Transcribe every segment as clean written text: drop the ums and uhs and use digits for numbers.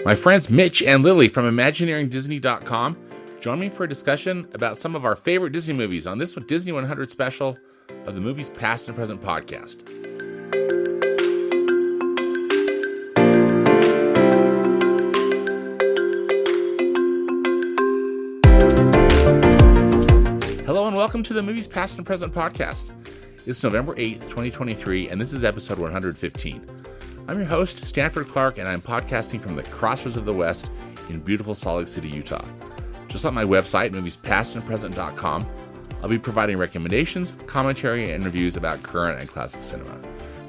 My friends Mitch and Lilly from ImagineeringDisney.com join me for a discussion about some of our favorite Disney movies on this Disney 100 special of the Movies Past and Present podcast. Hello and welcome to the Movies Past and Present podcast. It's November 8th, 2023, and this is episode 115. I'm your host, Stanford Clark, and I'm podcasting from the crossroads of the West in beautiful Salt Lake City, Utah. Just like my website, moviespastandpresent.com, I'll be providing recommendations, commentary, and reviews about current and classic cinema.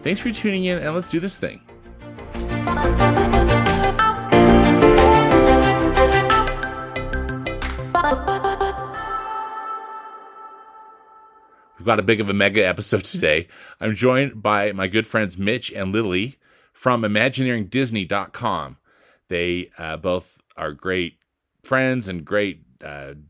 Thanks for tuning in, and let's do this thing. We've got a big of a mega episode today. I'm joined by my good friends Mitch and Lilly from ImagineeringDisney.com. They both are great friends and great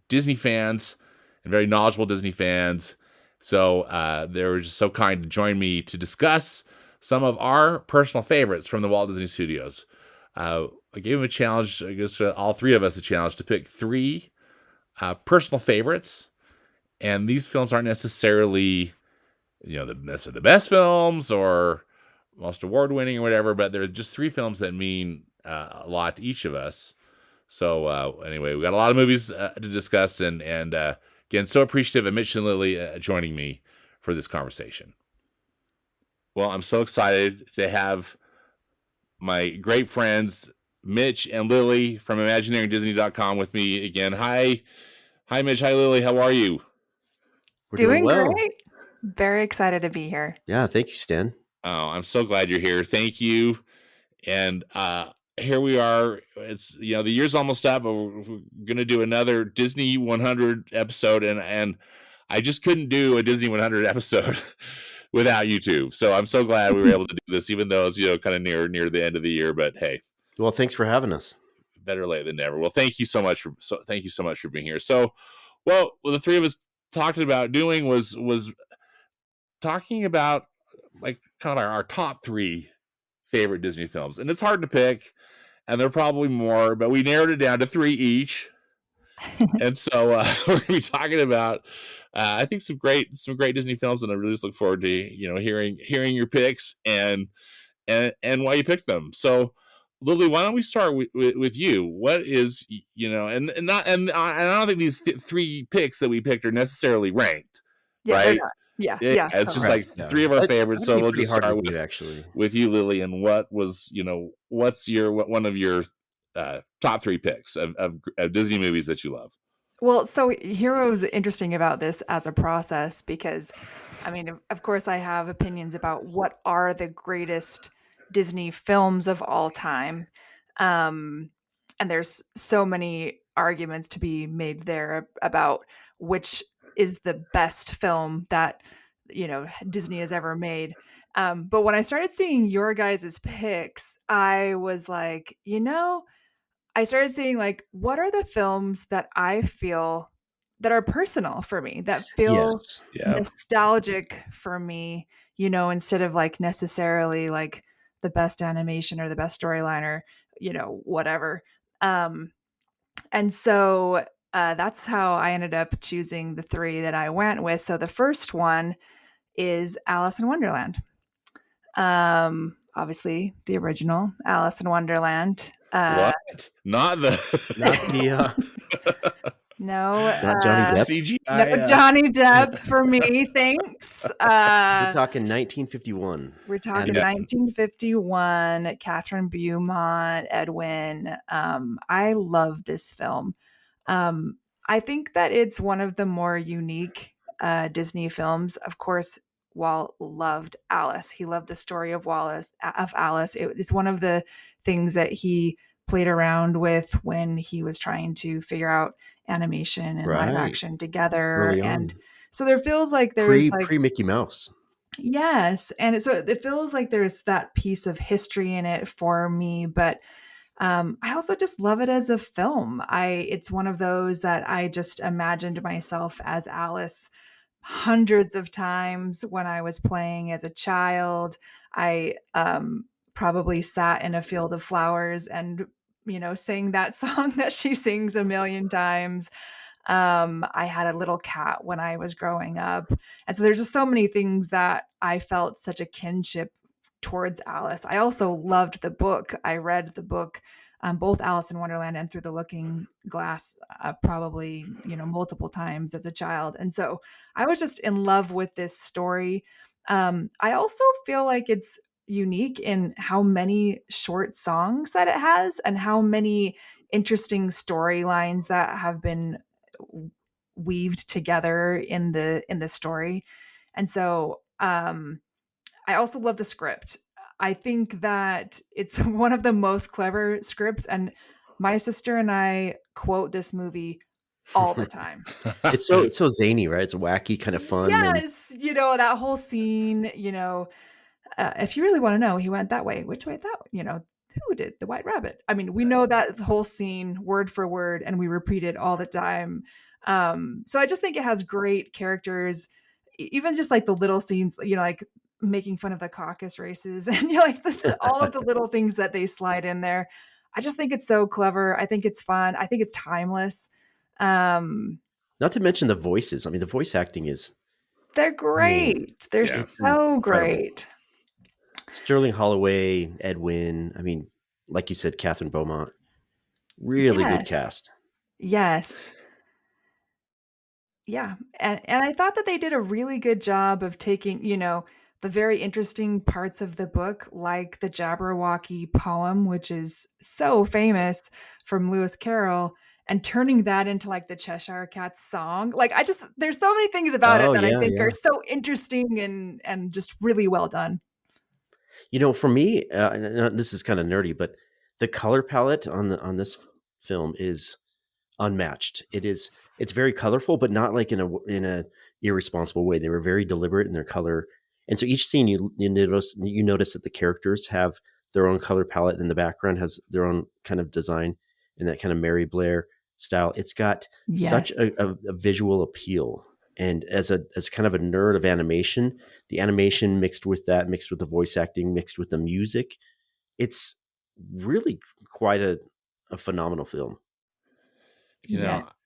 Disney fans and very knowledgeable Disney fans. So they were just so kind to join me to discuss some of our personal favorites from the Walt Disney Studios. I gave them a challenge, I guess all three of us a challenge to pick three personal favorites. And these films aren't necessarily, the best films or most award-winning or whatever, but they're just three films that mean a lot to each of us. So anyway, we got a lot of movies to discuss, and again, so appreciative of Mitch and Lilly joining me for this conversation. Well, I'm so excited to have my great friends Mitch and Lilly from ImagineeringDisney.com with me again. Hi, Mitch. Hi, Lilly. How are you? We're doing well. Great. Very excited to be here. Yeah, thank you, Stan. Oh, I'm so glad you're here. Thank you. And here we are. It's the year's almost up, but we're going to do another Disney 100 episode, and I just couldn't do a Disney 100 episode without you two. So I'm so glad we were able to do this, even though it's kind of near the end of the year. But hey, well, thanks for having us. Better late than never. Well, thank you so much for being here. So, well, the three of us talking about doing was talking about like kind of our top three favorite Disney films, and it's hard to pick, and there are probably more, but we narrowed it down to three each. And so we're gonna be talking about I think some great Disney films, and I really just look forward to hearing your picks and why you picked them. So Lilly, why don't we start with you? What is and I don't think these three picks that we picked are necessarily ranked, right? Yeah. It's just like three of our favorites. So we'll just start with you, Lilly. And what was what's one of your top three picks of Disney movies that you love? Well, so here was interesting about this as a process, because I mean, of course, I have opinions about what are the greatest Disney films of all time. And there's so many arguments to be made there about which is the best film that Disney has ever made. But when I started seeing your guys' picks, I was like, I started seeing like, what are the films that I feel that are personal for me, that feel nostalgic for me, instead of like necessarily like the best animation or the best storyline or, whatever. And so that's how I ended up choosing the three that I went with. So the first one is Alice in Wonderland. Obviously the original Alice in Wonderland. What? Not the no, not Johnny Depp. CGI, no Johnny Depp for me. Thanks. We're talking 1951. We're talking 1951. Catherine Beaumont, Edwin. I love this film. I think that it's one of the more unique Disney films. Of course, Walt loved Alice. He loved the story of Alice. It's one of the things that he played around with when he was trying to figure out animation and live action together. And so there feels like there's pre Mickey Mouse. Yes. And so it feels like there's that piece of history in it for me, but I also just love it as a film. It's one of those that I just imagined myself as Alice hundreds of times when I was playing as a child. I probably sat in a field of flowers and sing that song that she sings a million times. I had a little cat when I was growing up. And so there's just so many things that I felt such a kinship towards Alice. I also loved the book. I read the book, both Alice in Wonderland and Through the Looking Glass, probably, multiple times as a child. And so I was just in love with this story. I also feel like it's unique in how many short songs that it has and how many interesting storylines that have been weaved together in the story. And so I also love the script. I think that it's one of the most clever scripts, and my sister and I quote this movie all the time. It's so zany, right? It's wacky, kind of fun. Yes, that whole scene, if you really want to know, he went that way. Which way that? Who did the White Rabbit? I mean, we know that whole scene word for word, and we repeat it all the time. So I just think it has great characters, even just like the little scenes, like making fun of the caucus races, and like this, all of the little things that they slide in there. I just think it's so clever. I think it's fun. I think it's timeless. Not to mention the voices. I mean, the voice acting is they're great. They're so great. Sterling Holloway, Edwin. I mean, like you said, Catherine Beaumont. Really good cast. Yes. Yeah. And I thought that they did a really good job of taking, the very interesting parts of the book, like the Jabberwocky poem, which is so famous from Lewis Carroll, and turning that into like the Cheshire Cat's song. Like there's so many things about it that I think are so interesting and just really well done. For me, this is kind of nerdy, but the color palette on this film is unmatched. It's very colorful, but not like in a irresponsible way. They were very deliberate in their color, and so each scene you notice that the characters have their own color palette, and the background has their own kind of design in that kind of Mary Blair style. It's got such a visual appeal. And as kind of a nerd of animation, the animation mixed with the voice acting, mixed with the music, it's really quite a phenomenal film.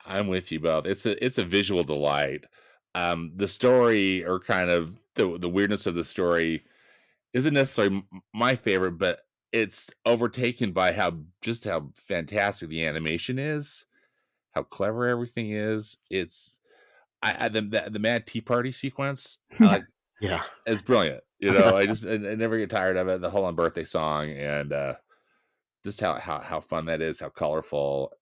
I'm with you both. It's a visual delight. The story, or kind of the weirdness of the story, isn't necessarily my favorite, but it's overtaken by how fantastic the animation is, how clever everything is. It's the Mad Tea Party sequence. It's brilliant. I never get tired of it. The whole birthday song, and just how fun that is, how colorful,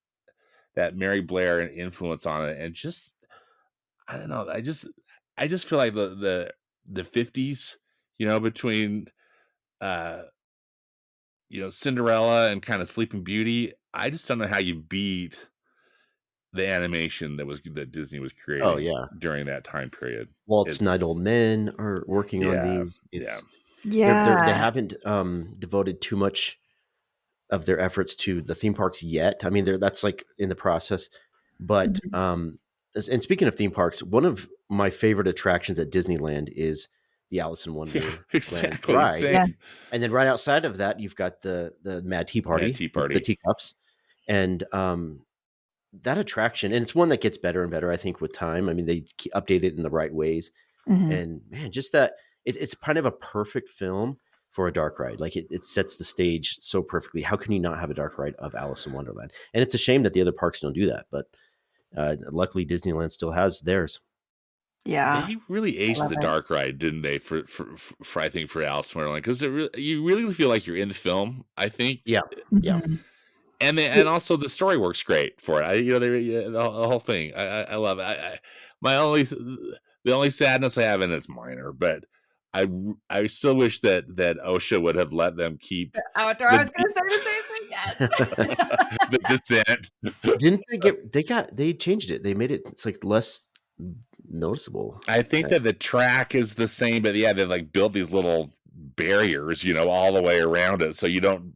that Mary Blair influence on it, and just I don't know. I just feel like the 50s, between Cinderella and kind of Sleeping Beauty. I just don't know how you beat the animation that Disney was creating during that time period. Walt's Night Old Men are working on these. They haven't devoted too much of their efforts to the theme parks yet. I mean, that's like in the process. But and speaking of theme parks, one of my favorite attractions at Disneyland is the Alice in Wonderland ride. Yeah. And then right outside of that, you've got the Mad Tea Party, the teacups, and that attraction, and it's one that gets better and better, I think, with time. I mean, they update it in the right ways, and man, just that it's kind of a perfect film for a dark ride. Like it sets the stage so perfectly. How can you not have a dark ride of Alice in Wonderland? And it's a shame that the other parks don't do that, but luckily Disneyland still has theirs. Yeah, they really aced the dark ride, didn't they? For I think for Alice in Wonderland, because you really feel like you're in the film. I think, yeah. And also the story works great for it. The whole thing. I love it. The only sadness I have, and it's minor, but I still wish that OSHA would have let them keep outdoor. I was going to say the same thing. Yes. The descent. Didn't they changed it? They made it's like less noticeable. I think that the track is the same, but they like built these little barriers, all the way around it, so you don't.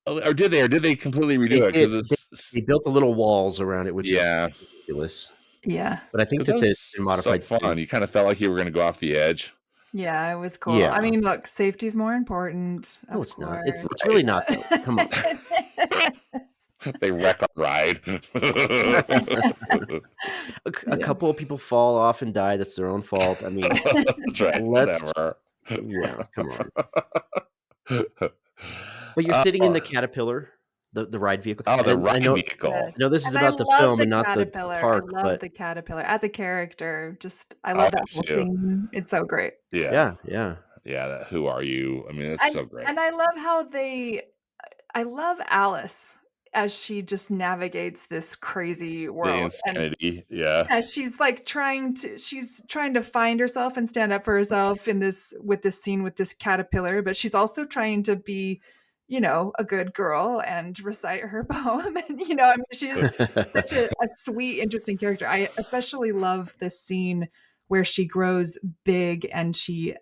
Or did they completely redo it? Because they built the little walls around it, which is ridiculous. Yeah, but I think that they modified. So fun. You kind of felt like you were going to go off the edge. Yeah, it was cool. Yeah. I mean, look, safety's more important. No, it's not. It's really not. Come on. They wreck a ride. A couple of people fall off and die. That's their own fault. I mean, that's right. Whatever. Yeah, come on. But you're sitting in the caterpillar, the ride vehicle. Oh, the ride vehicle. I know this is about the film and not the park. I love the caterpillar as a character. I love that whole scene. It's so great. Yeah. Who are you? I mean, it's so great. And I love how I love Alice as she just navigates this crazy world. The insanity, yeah. She's like trying to find herself and stand up for herself with this scene with this caterpillar, but she's also trying to be, a good girl and recite her poem. And, I mean, she's such a sweet, interesting character. I especially love this scene where she grows big and she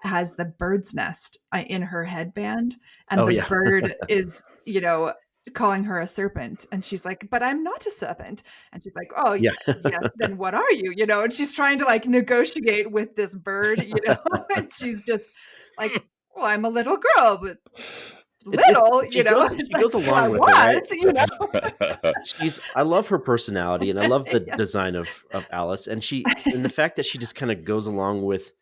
has the bird's nest in her headband, and the bird is, calling her a serpent, and she's like, but I'm not a serpent. And she's like, oh yes, then what are you? And she's trying to like negotiate with this bird, and she's just like, well, I'm a little girl, but she goes along with it, right? I love her personality, and I love the design of Alice, and the fact that she just kind of goes along with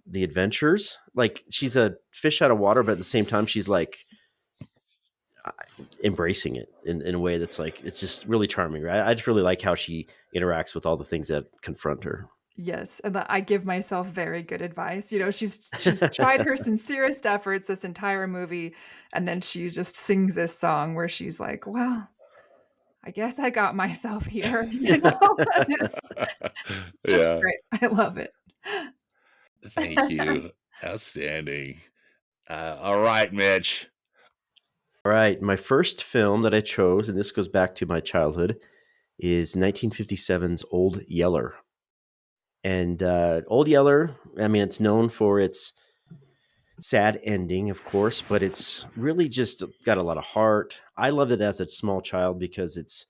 the adventures. Like, she's a fish out of water, but at the same time she's like embracing it in a way that's like, it's just really charming, right? I just really like how she interacts with all the things that confront her. Yes, and I give myself very good advice. She's tried her sincerest efforts this entire movie, and then she just sings this song where she's like, well, I guess I got myself here. It's just great. I love it. Thank you. Outstanding. All right, Mitch. All right. My first film that I chose, and this goes back to my childhood, is 1957's Old Yeller. And Old Yeller, I mean, it's known for its sad ending, of course, but it's really just got a lot of heart. I loved it as a small child because it's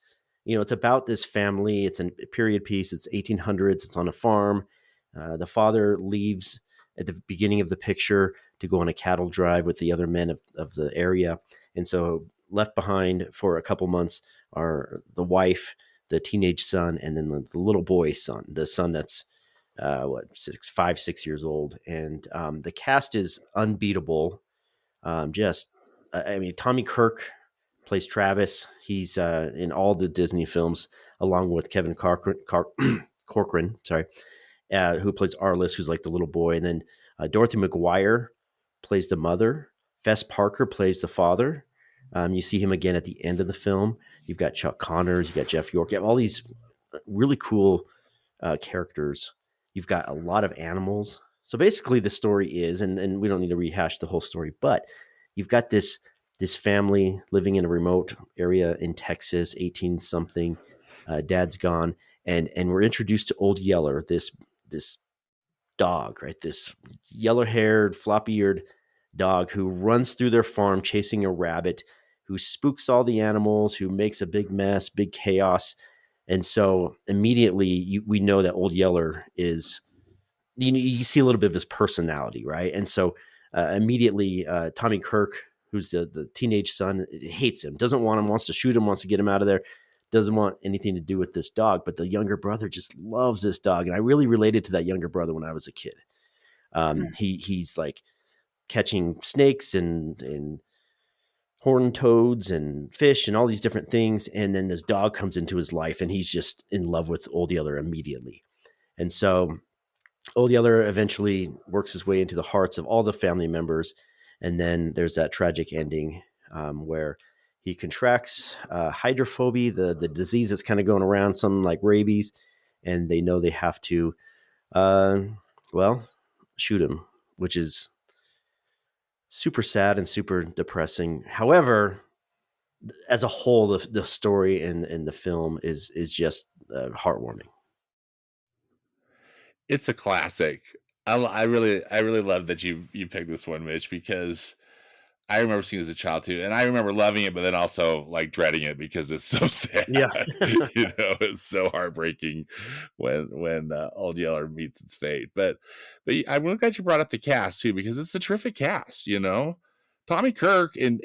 about this family. It's a period piece. It's 1800s. It's on a farm. The father leaves at the beginning of the picture to go on a cattle drive with the other men of the area. And so left behind for a couple months are the wife, the teenage son, and then the little boy son, the son that's 5, 6 years old. And the cast is unbeatable. I mean, Tommy Kirk plays Travis. He's in all the Disney films, along with Kevin Corcoran, who plays Arliss, who's like the little boy. And then Dorothy McGuire plays the mother. Fess Parker plays the father. You see him again at the end of the film. You've got Chuck Connors, you've got Jeff York. You have all these really cool characters. You've got a lot of animals. So basically the story is, and we don't need to rehash the whole story, but you've got this family living in a remote area in Texas, 18-something. Dad's gone. And we're introduced to Old Yeller, this dog, right? This yellow-haired, floppy-eared dog who runs through their farm chasing a rabbit, who spooks all the animals, who makes a big mess, big chaos. And so immediately we know that Old Yeller is, you see a little bit of his personality, right? And so immediately Tommy Kirk, who's the teenage son, hates him, doesn't want him, wants to shoot him, wants to get him out of there, doesn't want anything to do with this dog. But the younger brother just loves this dog. And I really related to that younger brother when I was a kid. He's like catching snakes and horned toads and fish and all these different things. And then this dog comes into his life and he's just in love with Old Yeller immediately. And so Old Yeller eventually works his way into the hearts of all the family members. And then there's that tragic ending where he contracts hydrophobia, the disease that's kind of going around, something like rabies. And they know they have to, shoot him, which is super sad and super depressing. However, as a whole, the story and the film is just heartwarming. It's a classic. I really love that you picked this one, Mitch, because I remember seeing it as a child too, and I remember loving it, but then also like dreading it because it's so sad. Yeah, it's so heartbreaking when Old Yeller meets its fate. But I'm really glad you brought up the cast too, because it's a terrific cast. Tommy Kirk and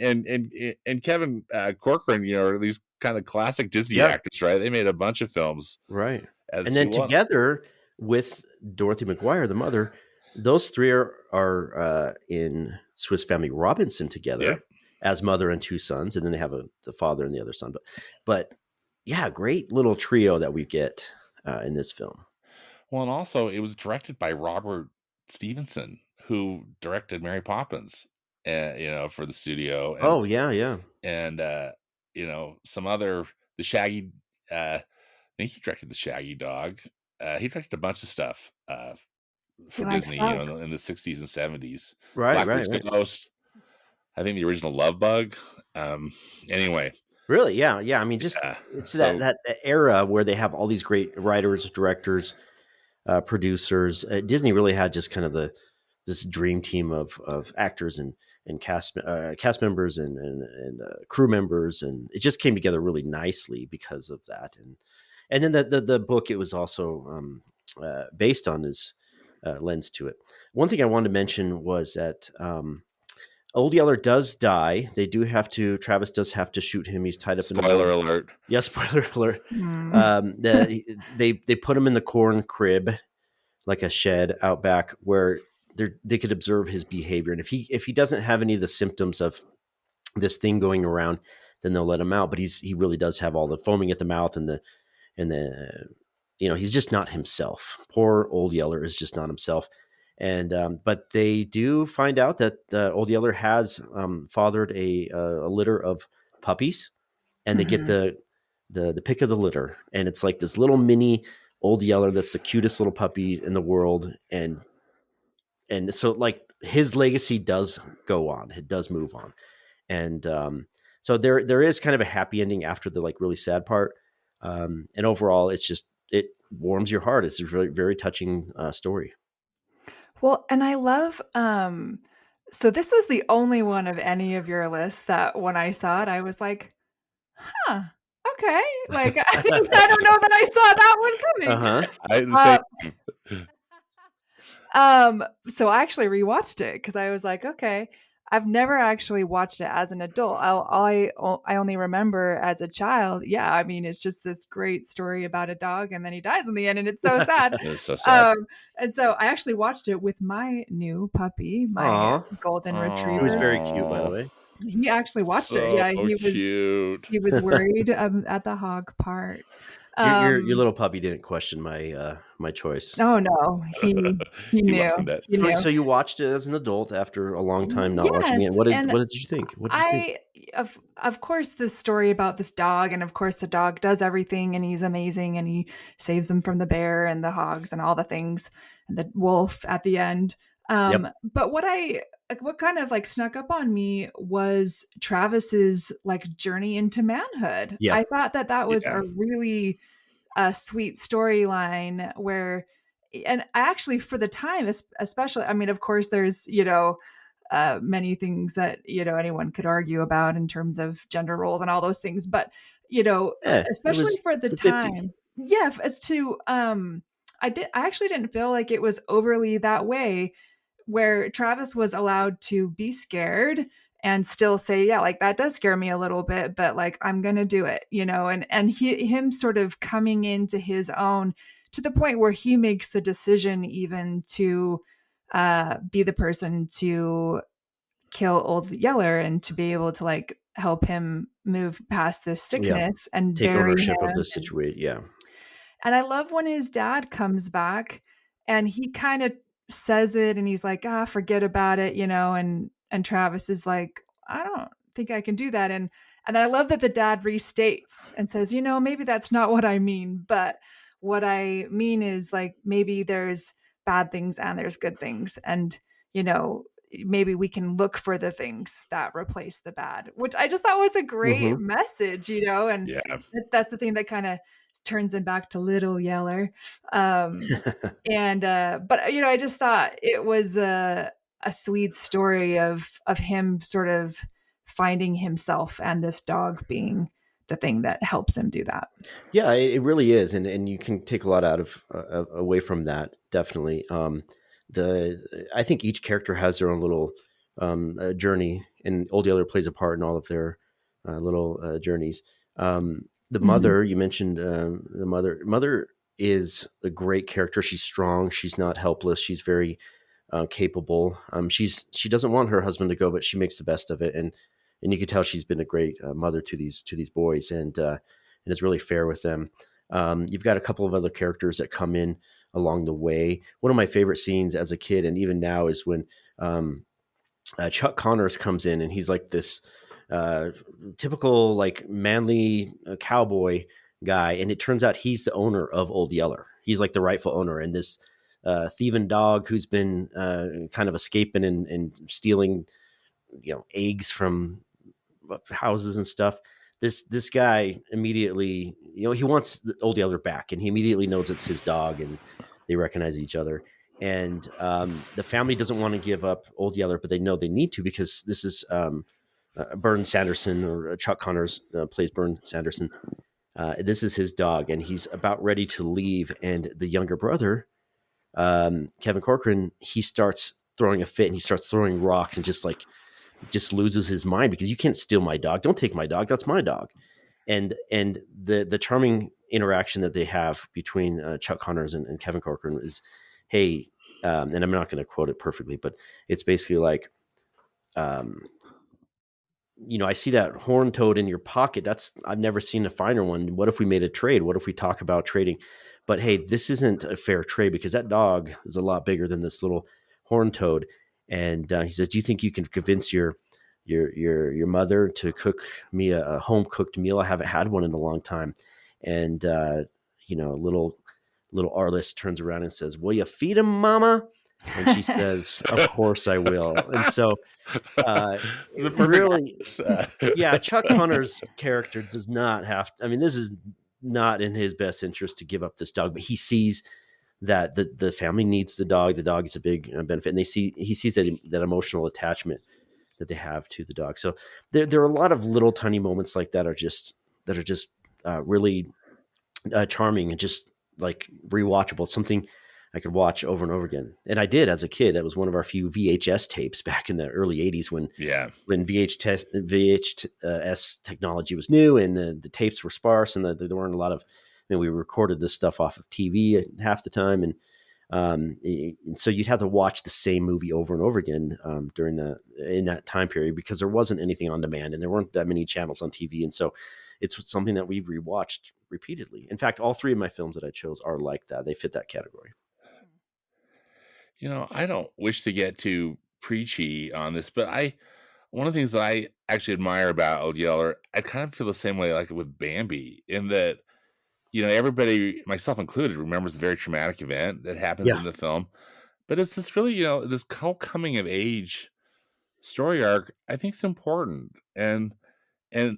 Kevin Corcoran, are these kind of classic Disney actors, right? They made a bunch of films, right? And then together with Dorothy McGuire, the mother, those three are in Swiss Family Robinson together as mother and two sons, and then they have the father and the other son. But yeah, great little trio that we get in this film. Well, and also it was directed by Robert Stevenson, who directed Mary Poppins, for the studio. And, and some other the Shaggy. I think he directed the Shaggy Dog. He directed a bunch of stuff for Disney, in the 60s and 70s. Right. Ghost. I think the original Love Bug. Anyway. Really? Yeah. I mean, just it's that era where they have all these great writers, directors, producers. Disney really had just kind of this dream team of actors and cast members and crew members, and it just came together really nicely because of that. And then the book it was also based on is lends to it. One thing I wanted to mention was that Old Yeller does die. Travis does have to shoot him. He's tied up. Spoiler alert. Yeah, spoiler alert. They put him in the corn crib, like a shed out back, where they could observe his behavior. And if he doesn't have any of the symptoms of this thing going around, then they'll let him out. But he really does have all the foaming at the mouth and the he's just not himself. Poor Old Yeller is just not himself. And but they do find out that Old Yeller has fathered a litter of puppies, and they get the pick of the litter, and it's like this little mini Old Yeller that's the cutest little puppy in the world, and so like his legacy does go on, it does move on, and so there is kind of a happy ending after the like really sad part, and overall it warms your heart. It's a very, very touching story. Well, and I love, so this was the only one of any of your lists that when I saw it, I was like, huh, okay. Like, I don't know that I saw that one coming. So I actually rewatched it because I was like, okay, I've never actually watched it as an adult. I only remember as a child. Yeah, I mean, it's just this great story about a dog, and then he dies in the end, and it's so sad. It's so sad. And so I actually watched it with my new puppy, my golden retriever. He was very cute, by the way. He actually watched it. Yeah, he was cute. He was worried at the hog part. Your little puppy didn't question my choice. Oh no, he knew. He knew. So you watched it as an adult after a long time not watching it. What did you think? Of course, this story about this dog, and of course the dog does everything, and he's amazing, and he saves them from the bear and the hogs and all the things, and the wolf at the end. But what kind of like snuck up on me was Travis's like journey into manhood. I thought that was a really sweet storyline where, and actually for the time, especially, I mean, of course there's, many things that, anyone could argue about in terms of gender roles and all those things, but, especially for the time, 50s. As to, I actually didn't feel like it was overly that way, where Travis was allowed to be scared and still say, yeah, like that does scare me a little bit, but like, I'm going to do it, and him sort of coming into his own to the point where he makes the decision even to be the person to kill Old Yeller and to be able to like help him move past this sickness and take ownership of the situation. Yeah. And I love when his dad comes back and he kind of says it and he's like, forget about it, and Travis is like, I don't think I can do that. And I love that the dad restates and says, maybe that's not what I mean, but what I mean is like, maybe there's bad things and there's good things. And, maybe we can look for the things that replace the bad, which I just thought was a great message, and that's the thing that kind of turns him back to Little Yeller. But I just thought it was a sweet story of him sort of finding himself and this dog being the thing that helps him do that. Yeah, it really is. And you can take a lot out of away from that. Definitely. I think each character has their own little journey, and Old Yeller plays a part in all of their little journeys. The Mhm. mother, you mentioned the mother. Mother is a great character. She's strong. She's not helpless. She's very capable. She doesn't want her husband to go, but she makes the best of it, and you can tell she's been a great mother to these boys, and is really fair with them. You've got a couple of other characters that come in along the way. One of my favorite scenes as a kid, and even now, is when Chuck Connors comes in, and he's like this uh, typical like manly cowboy guy, and it turns out he's the owner of Old Yeller. He's like the rightful owner, and this thieving dog who's been kind of escaping and stealing, eggs from houses and stuff. This guy immediately, he wants the Old Yeller back, and he immediately knows it's his dog, and they recognize each other. And the family doesn't want to give up Old Yeller, but they know they need to, because this is Bern Sanderson, or Chuck Connors plays Bern Sanderson. This is his dog, and he's about ready to leave. And the younger brother, Kevin Corcoran, he starts throwing a fit, and he starts throwing rocks, and just loses his mind, because you can't steal my dog. Don't take my dog. That's my dog. And the charming interaction that they have between Chuck Connors and Kevin Corcoran is, hey, and I'm not going to quote it perfectly, but it's basically like, I see that horn toad in your pocket. I've never seen a finer one. What if we made a trade? What if we talk about trading? But hey, this isn't a fair trade, because that dog is a lot bigger than this little horn toad. And he says, "Do you think you can convince your mother to cook me a home cooked meal? I haven't had one in a long time." And little Arliss turns around and says, "Will you feed him, Mama?" And she says, "Of course I will." And so the really, yeah, Chuck Connor's character does not have. I mean, this is not in his best interest to give up this dog, but he sees that the family needs the dog. The dog is a big benefit, and he sees that emotional attachment that they have to the dog. So there are a lot of little tiny moments like that are just really charming, and just like rewatchable. It's something I could watch over and over again, and I did as a kid. That was one of our few VHS tapes back in the early '80s when VHS technology was new, and the tapes were sparse, and there weren't a lot of. We recorded this stuff off of TV half the time, and so you'd have to watch the same movie over and over again in that time period, because there wasn't anything on demand, and there weren't that many channels on TV, and so it's something that we rewatched repeatedly. In fact, all three of my films that I chose are like that. They fit that category. I don't wish to get too preachy on this, but one of the things that I actually admire about Old Yeller, I kind of feel the same way like with Bambi, in that everybody, myself included, remembers the very traumatic event that happens in the film, but it's this really this whole coming of age story arc. I think is important, and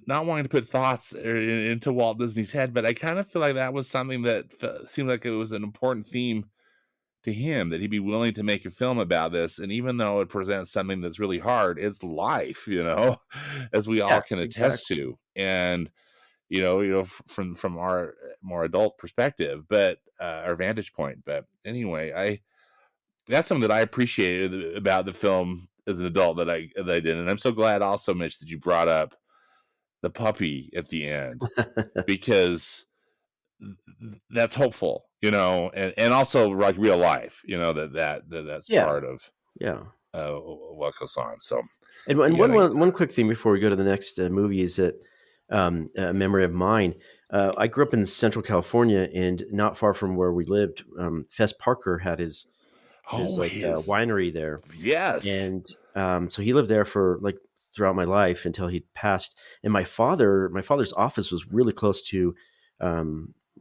not wanting to put thoughts into Walt Disney's head, but I kind of feel like that was something that seemed like it was an important theme to him, that he'd be willing to make a film about this. And even though it presents something that's really hard, it's life, as we all can attest to. And, from our more adult perspective, but our vantage point. But anyway, that's something that I appreciated about the film as an adult that I did. And I'm so glad also, Mitch, that you brought up the puppy at the end, because that's hopeful, and also like real life, that's part of what goes on. So, and one quick thing before we go to the next movie is that a memory of mine. I grew up in Central California, and not far from where we lived, Fess Parker had his winery there. Yes, and so he lived there for like throughout my life until he passed. And my father's office was really close to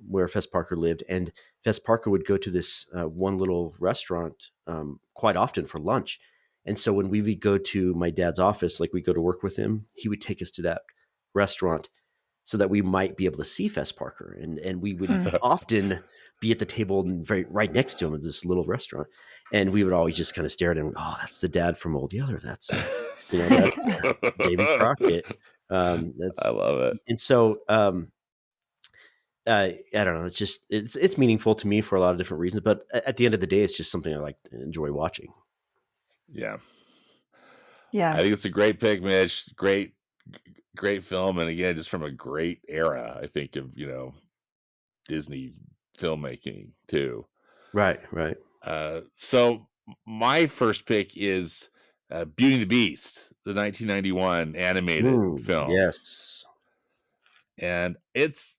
where Fess Parker lived, and Fess Parker would go to this one little restaurant quite often for lunch. And so when we would go to my dad's office, like we go to work with him, he would take us to that restaurant so that we might be able to see Fess Parker, and we would often be at the table right next to him at this little restaurant, and we would always just kind of stare at him. Oh, that's the dad from Old Yeller. That's that's Davy Crockett. I love it. And so I don't know. It's meaningful to me for a lot of different reasons, but at the end of the day, it's just something I like to enjoy watching. Yeah. Yeah. I think it's a great pick, Mitch. Great film. And again, just from a great era, I think, of, Disney filmmaking too. Right. So my first pick is Beauty and the Beast, the 1991 animated film. Yes. And it's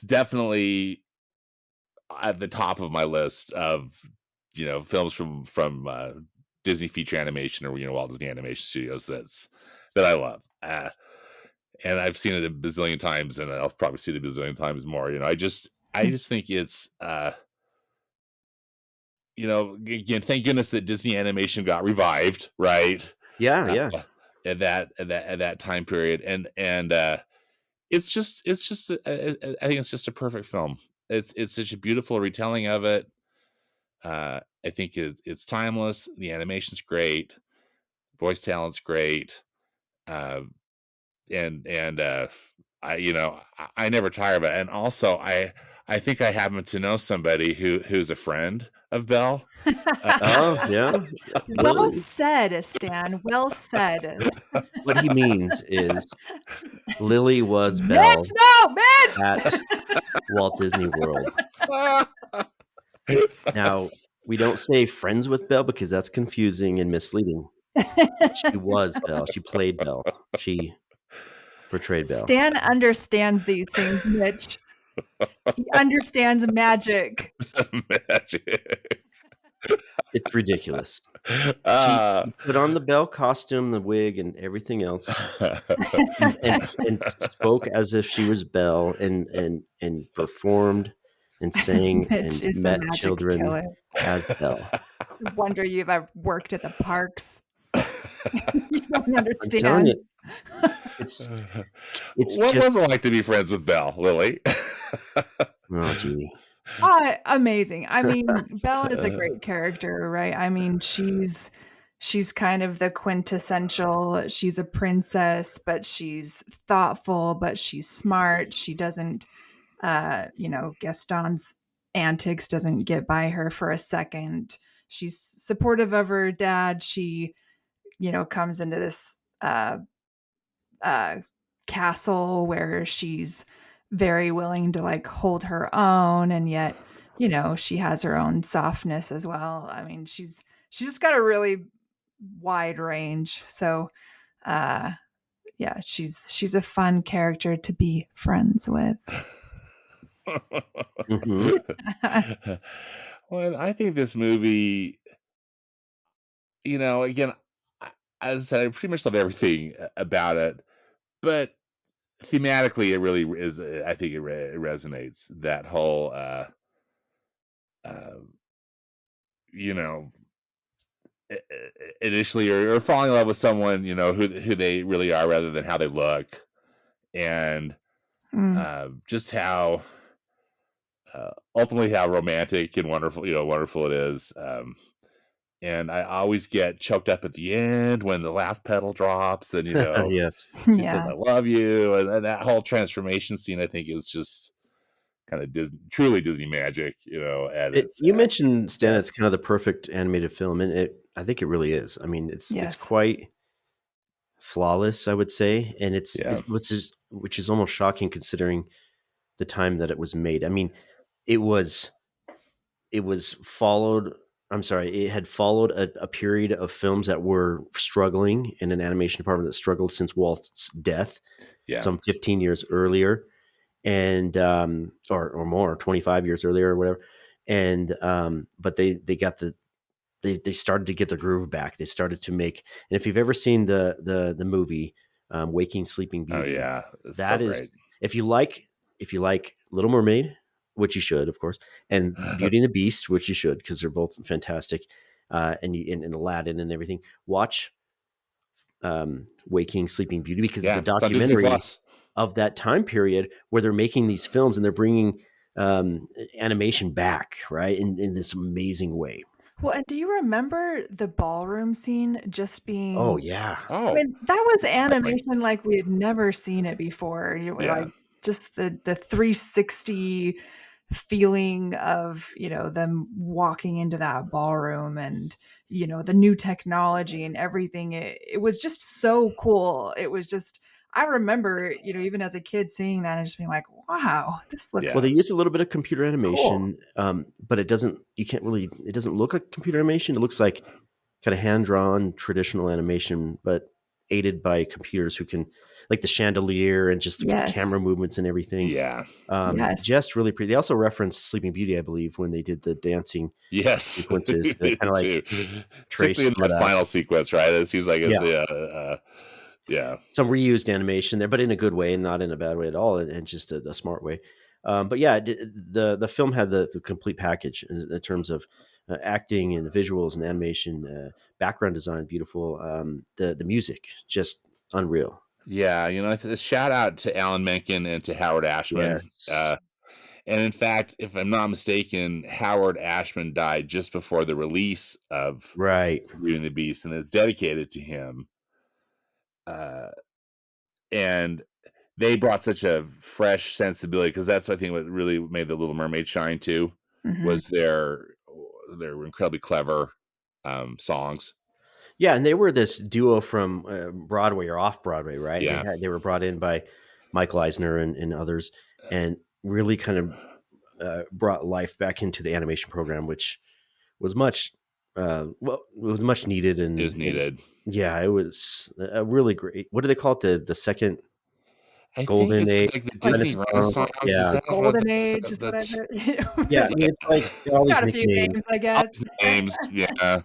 definitely at the top of my list of, films from Disney feature animation, or, Walt Disney Animation Studios that I love. And I've seen it a bazillion times, and I'll probably see it a bazillion times more. I just think it's, again, thank goodness that Disney animation got revived, right? Yeah. At that time period, and it's just I think it's just a perfect film. It's such a beautiful retelling of it. I think it's timeless. The animation's great, voice talent's great, and I never tire of it. And also, I think I happen to know somebody who's a friend of Belle. Oh yeah. Well said, Stan. Well said. What he means is Lily was Mitch, Belle no, Mitch! at Walt Disney World. Now, we don't say friends with Belle because that's confusing and misleading. She was Belle. She played Belle. She portrayed Belle. Stan understands these things, Mitch. He understands magic. Magic. It's ridiculous. She put on the Belle costume, the wig, and everything else, and spoke as if she was Belle, and performed and sang Mitch and met children as Belle. No wonder you've ever worked at the parks. You don't understand. I'm telling you, it's what was it like to be friends with Belle, Lily? Oh, gee. Amazing. I mean, Belle is a great character, right? I mean, she's kind of the quintessential, she's a princess, but she's thoughtful, but she's smart. She doesn't, Gaston's antics doesn't get by her for a second. She's supportive of her dad. She, comes into this castle where she's very willing to like hold her own, and yet she has her own softness as well. I mean, she's just got a really wide range. So yeah, she's a fun character to be friends with. Well, I think this movie, again, as I said, I pretty much love everything about it, but thematically, it really is. I think it resonates. That whole, initially, or falling in love with someone, who they really are, rather than how they look, and just how ultimately how romantic and wonderful it is. And I always get choked up at the end when the last pedal drops, and Yes. she says, "I love you," and that whole transformation scene, I think, is just kind of truly Disney magic. You mentioned, Stan, it's kind of the perfect animated film, and I think it really is. I mean, it's quite flawless, I would say, and which is almost shocking considering the time that it was made. I mean, it had followed a period of films that were struggling in an animation department that struggled since Walt's death, some 15 years earlier, and or more, 25 years earlier or whatever. And but they started to get the groove back. They started to make, and if you've ever seen the movie Waking Sleeping Beauty, that is great. If you like Little Mermaid, which you should, of course, and Beauty and the Beast, which you should, because they're both fantastic, and Aladdin and everything. Watch Waking Sleeping Beauty, because it's a documentary of that time period where they're making these films and they're bringing animation back, right, in this amazing way. Well, and do you remember the ballroom scene just being... Oh, yeah. I mean, that was animation like we had never seen it before. Like just the 360 feeling of, them walking into that ballroom and, the new technology and everything. It was just so cool. It was just, I remember, even as a kid seeing that and just being like, wow, this looks Well, they use a little bit of computer cool. animation, but it doesn't look like computer animation. It looks like kind of hand-drawn traditional animation, but aided by computers who can, like the chandelier and just the camera movements and everything. Yeah. Just really pretty. They also referenced Sleeping Beauty, I believe, when they did the dancing sequences. They kind of like traced some of that final sequence, right? It seems like it's some reused animation there, but in a good way and not in a bad way at all, and just a smart way. But yeah, the film had the complete package in terms of acting and visuals and animation, background design, beautiful. The music, just unreal. Yeah, a shout out to Alan Menken and to Howard Ashman. Yes. And in fact, if I'm not mistaken, Howard Ashman died just before the release of Beauty and the Beast, and it's dedicated to him. And they brought such a fresh sensibility, because that's, I think, what really made The Little Mermaid shine too, was their incredibly clever songs. Yeah, and they were this duo from Broadway or off Broadway, right? Yeah. They were brought in by Michael Eisner and others, and really kind of brought life back into the animation program, which was much needed. And it was needed. It was a really great. What do they call it? The second golden age, like the Disney Renaissance. Yeah, golden age is what I've heard. Yeah, it's like all these nicknames, I guess. Names, yeah.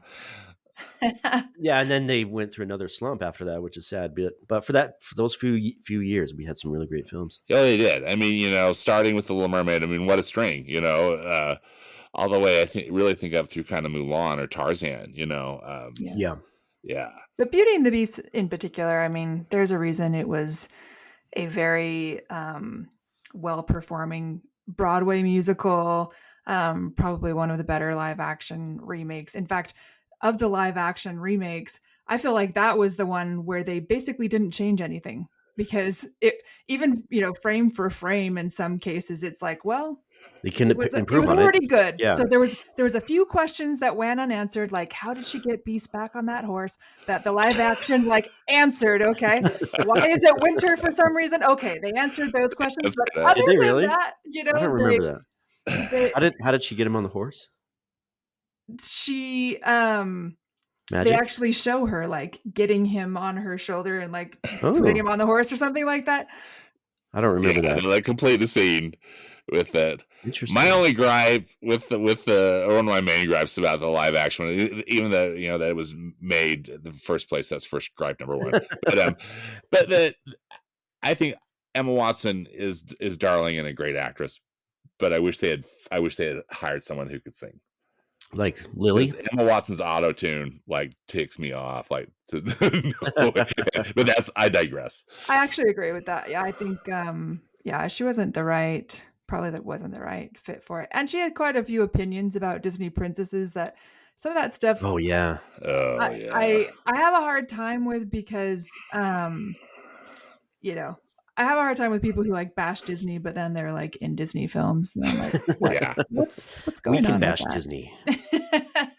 Yeah, and then they went through another slump after that, which is sad. But for those few years, we had some really great films. Yeah, they did. I mean, starting with The Little Mermaid. I mean, what a string, all the way. I think up through kind of Mulan or Tarzan. Yeah. But Beauty and the Beast in particular, I mean, there's a reason it was a very well-performing Broadway musical. Probably one of the better live action remakes. In fact, of the live action remakes, I feel like that was the one where they basically didn't change anything, because it even, frame for frame, in some cases, it's like, well, they can improve it was on already good. Yeah. So there was a few questions that went unanswered, like how did she get Beast back on that horse, that the live action answered. Okay, why is it winter for some reason? Okay, they answered those questions. But other than really? that, I don't remember that. How did she get him on the horse? She Magic? They actually show her getting him on her shoulder and putting him on the horse or something like that. I don't remember that. Like complete the scene with that. Interesting. My only gripe with the or one of my main gripes about the live action, even though that it was made in the first place, that's first gripe number one. But I think Emma Watson is darling and a great actress, but I wish they had hired someone who could sing. Like Lily? Emma Watson's auto-tune ticks me off. But I digress. I actually agree with that. Yeah, I think she wasn't the right fit for it. And she had quite a few opinions about Disney princesses, that some of that stuff. Oh yeah. I have a hard time with, because I have a hard time with people who bash Disney, but then they're in Disney films. And I'm like, what's going on? We can bash Disney,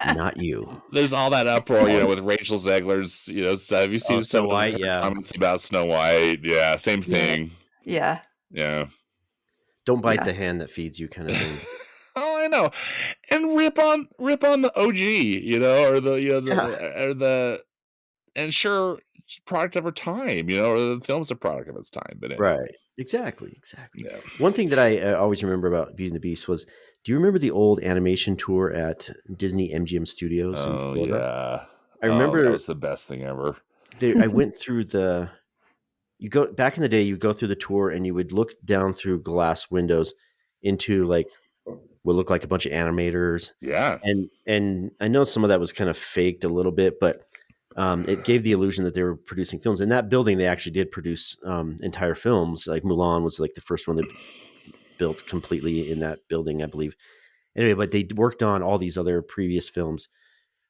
not you. There's all that uproar, with Rachel Zegler's, have you seen some Snow White? Comments about Snow White? Yeah, same thing. Yeah. Don't bite the hand that feeds you, kind of thing. Oh, I know. And rip on the OG, or the and sure, it's a product of her time, or the film's a product of its time. But anyway. Right, exactly. Yeah. One thing that I always remember about Beauty and the Beast was, do you remember the old animation tour at Disney MGM Studios in Florida? Yeah, I remember that was the best thing ever. I went through back in the day, you go through the tour and you would look down through glass windows into what looked like a bunch of animators. Yeah, and I know some of that was kind of faked a little bit, but it gave the illusion that they were producing films. In that building, they actually did produce entire films. Like Mulan was the first one that built completely in that building, I believe. Anyway, but they worked on all these other previous films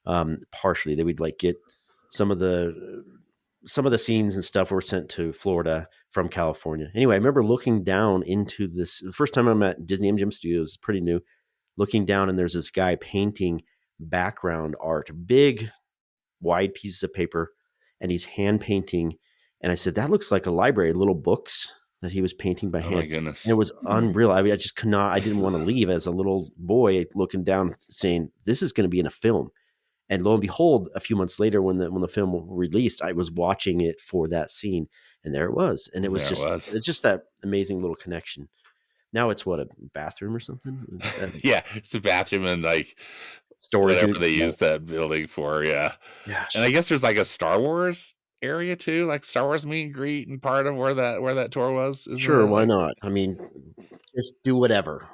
partially. They would get some of the some of the scenes and stuff were sent to Florida from California. Anyway, I remember looking down into this the first time I'm at Disney MGM Studios, pretty new, looking down, and there's this guy painting background art, big, wide pieces of paper, and he's hand painting. And I said, that looks like a library, little books that he was painting by hand. Oh my goodness. And it was unreal. I mean, I just could not, I didn't want to leave as a little boy looking down saying, this is going to be in a film. And lo and behold, a few months later, when the film released, I was watching it for that scene, and there it was. And it was it's just that amazing little connection. Now it's what, a bathroom or something? Yeah, it's a bathroom and like storage, whatever they use that building for. Yeah. Gosh. And I guess there's like a Star Wars area too, like Star Wars meet and greet, and part of where that tour was. Sure, why not? I mean, just do whatever.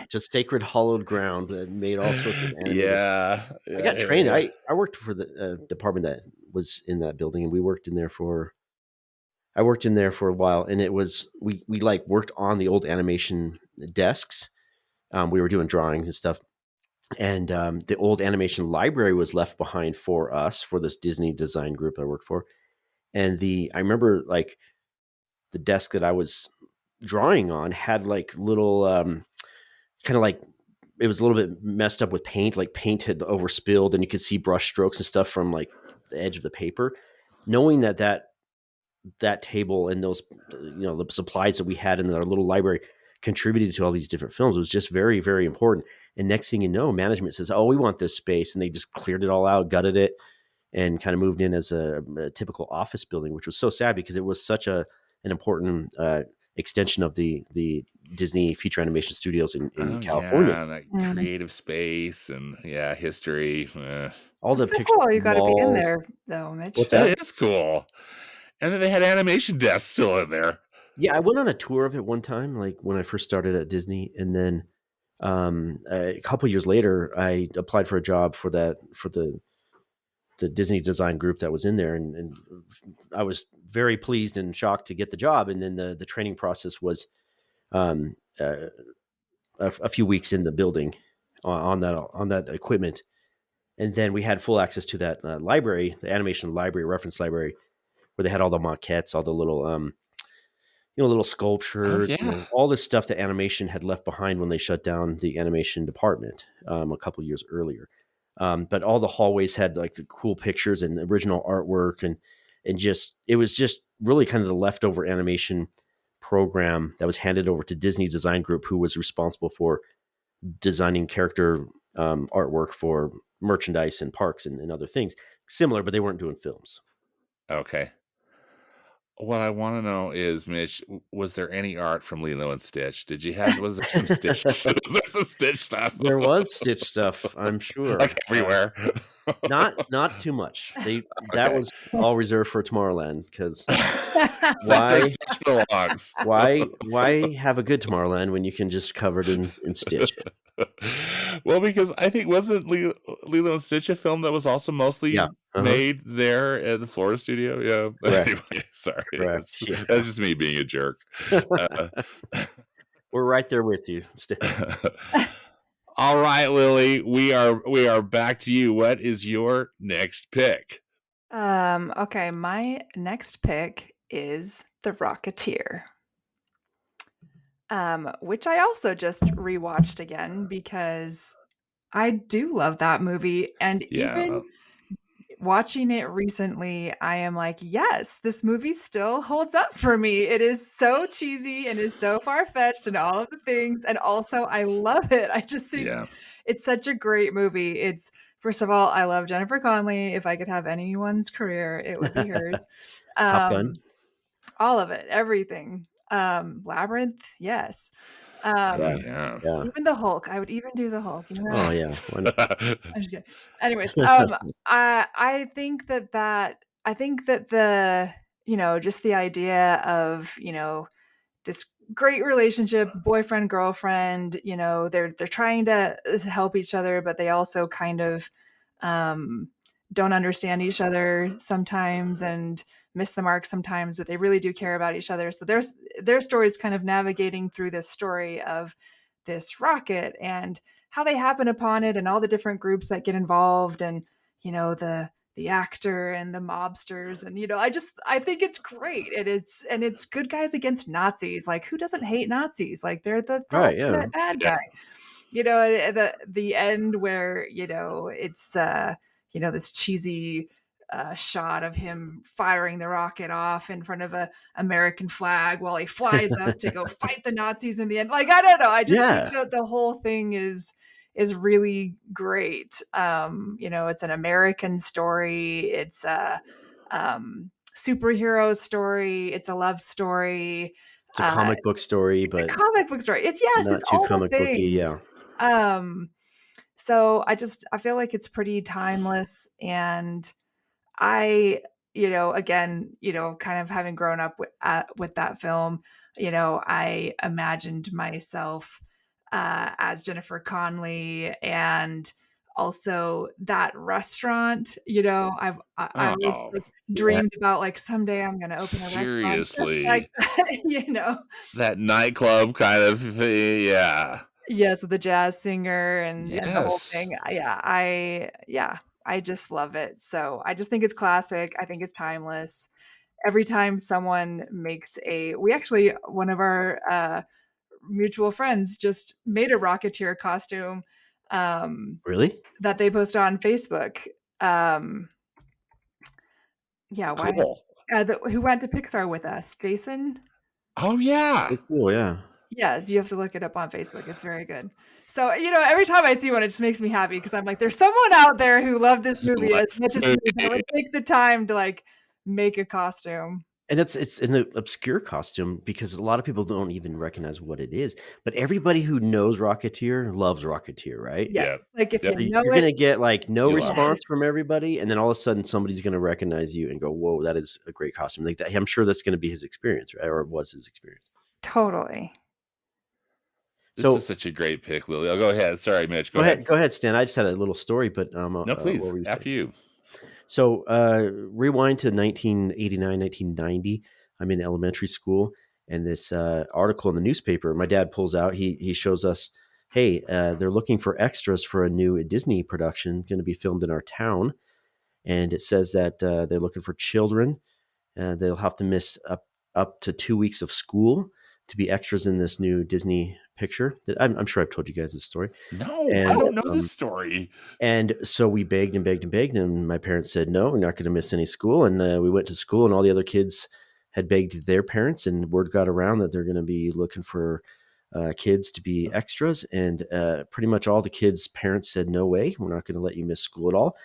Just sacred hollowed ground that made all sorts of animated. Yeah, I got trained. I worked for the department that was in that building, and we worked in there for. I worked in there for a while, and it was we like worked on the old animation desks. We were doing drawings and stuff, and the old animation library was left behind for us, for this Disney design group I worked for. And I remember like the desk that I was drawing on had like little kind of like, it was a little bit messed up with paint, like paint had overspilled, and you could see brush strokes and stuff from like the edge of the paper. Knowing that table and those, the supplies that we had in our little library contributed to all these different films was just very, very important. And next thing you know, management says, oh, we want this space. And they just cleared it all out, gutted it, and kind of moved in as a typical office building, which was so sad because it was such an important extension of the Disney feature animation studios in California. Yeah, that creative space and history. All the so pictures. Cool. You got to be in there, though, Mitch. What's that? It is cool. And then they had animation desks still in there. Yeah, I went on a tour of it one time, like when I first started at Disney, and then a couple years later, I applied for a job for the Disney design group that was in there, and I was very pleased and shocked to get the job. And then the training process was a few weeks in the building on that equipment, and then we had full access to that library, the animation library, reference library, where they had all the maquettes, all the little little sculptures, all this stuff that animation had left behind when they shut down the animation department a couple years earlier. But all the hallways had like the cool pictures and original artwork, and it was just really kind of the leftover animation program that was handed over to Disney Design Group, who was responsible for designing character artwork for merchandise and parks and other things similar, but they weren't doing films. Okay. What I want to know is, Mitch, was there any art from Lilo and Stitch? Was there some Stitch? Was there some Stitch stuff? There was Stitch stuff, I'm sure. Like everywhere. Not too much. That was all reserved for Tomorrowland, because why have a good Tomorrowland when you can just cover it in Stitch? Well, because I think wasn't Lilo and Stitch a film that was also mostly made there at the Florida studio? Yeah. Anyway, sorry. That's just me being a jerk. We're right there with you. All right, Lily, we are back to you. What is your next pick? Okay, my next pick is The Rocketeer. Which I also just rewatched again because I do love that movie. And even watching it recently, I am like, yes, this movie still holds up for me. It is so cheesy and is so far-fetched and all of the things. And also, I love it. I just think it's such a great movie. First of all, I love Jennifer Connelly. If I could have anyone's career, it would be hers. Top Gun. All of it, everything. Labyrinth, yes. Even the Hulk. I would even do the Hulk. You know? Oh yeah. I'm just kidding. Anyways, I think that the just the idea of this great relationship, boyfriend girlfriend. They're trying to help each other, but they also kind of don't understand each other sometimes and miss the mark sometimes, but they really do care about each other. So their story is kind of navigating through this story of this rocket and how they happen upon it and all the different groups that get involved and, the the actor and the mobsters, and I think it's great, and it's good guys against Nazis. Like, who doesn't hate Nazis? Like, they're the Right, yeah. ultimate bad guy. The end where it's this cheesy shot of him firing the rocket off in front of a American flag while he flies up to go fight the Nazis in the end. Like, I don't know, I just think that the whole thing is really great. It's an American story. It's a superhero story. It's a love story. It's a comic book story, but it's a comic book story. It's not too all the comic booky. things. Yeah. So I feel like it's pretty timeless, and I, again, kind of having grown up with that film, I imagined myself as Jennifer Connelly, and also that restaurant. I was like, dreamed about, like, someday I'm gonna open a restaurant just like that nightclub kind of, yeah. Yes, with the jazz singer and the whole thing. I just love it. So I just think it's classic. I think it's timeless. Every time someone makes one of our mutual friends just made a Rocketeer costume. Really? That they post on Facebook. Yeah, why? Cool. Who went to Pixar with us? Jason? Oh, yeah. So cool, yeah. Yes, you have to look it up on Facebook. It's very good. So, every time I see one, it just makes me happy, because I'm like, there's someone out there who loved this movie as much as me that would take the time to, like, make a costume. And it's an obscure costume because a lot of people don't even recognize what it is. But everybody who knows Rocketeer loves Rocketeer, right? Yeah. Like, if you know you're going to get, like, no response from everybody, and then all of a sudden somebody's going to recognize you and go, whoa, that is a great costume. Like that, I'm sure that's going to be his experience, right? Or it was his experience. Totally. This is such a great pick, Lily. Oh, go ahead. Sorry, Mitch. Go ahead. Go ahead, Stan. I just had a little story, but no, please. After you. So rewind to 1989, 1990. I'm in elementary school, and this article in the newspaper, my dad pulls out. He shows us, hey, they're looking for extras for a new Disney production going to be filmed in our town, and it says that they're looking for children. They'll have to miss up to 2 weeks of school to be extras in this new Disney picture. I'm sure I've told you guys this story. No, I don't know this story. And so we begged and begged and begged, and my parents said, no, we're not going to miss any school. And we went to school, and all the other kids had begged their parents, and word got around that they're going to be looking for kids to be extras. And pretty much all the kids' parents said, no way, we're not going to let you miss school at all.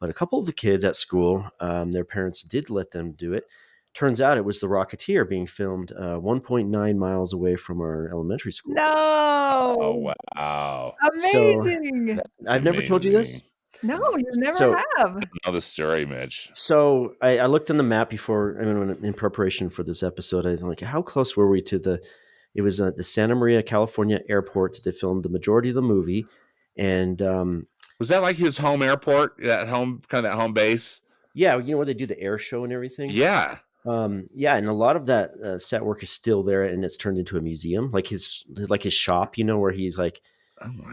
But a couple of the kids at school, their parents did let them do it. Turns out it was the Rocketeer being filmed 1.9 miles away from our elementary school. No! Oh, wow. Amazing! So, I've never told you this? No, you never have. I know the story, Mitch. So I looked on the map before, in preparation for this episode. I was like, how close were we to it was the Santa Maria, California airport. They filmed the majority of the movie. And was that like his home airport, that home base? Yeah, where they do the air show and everything? Yeah. Yeah, and a lot of that set work is still there, and it's turned into a museum, like his shop, where he's like,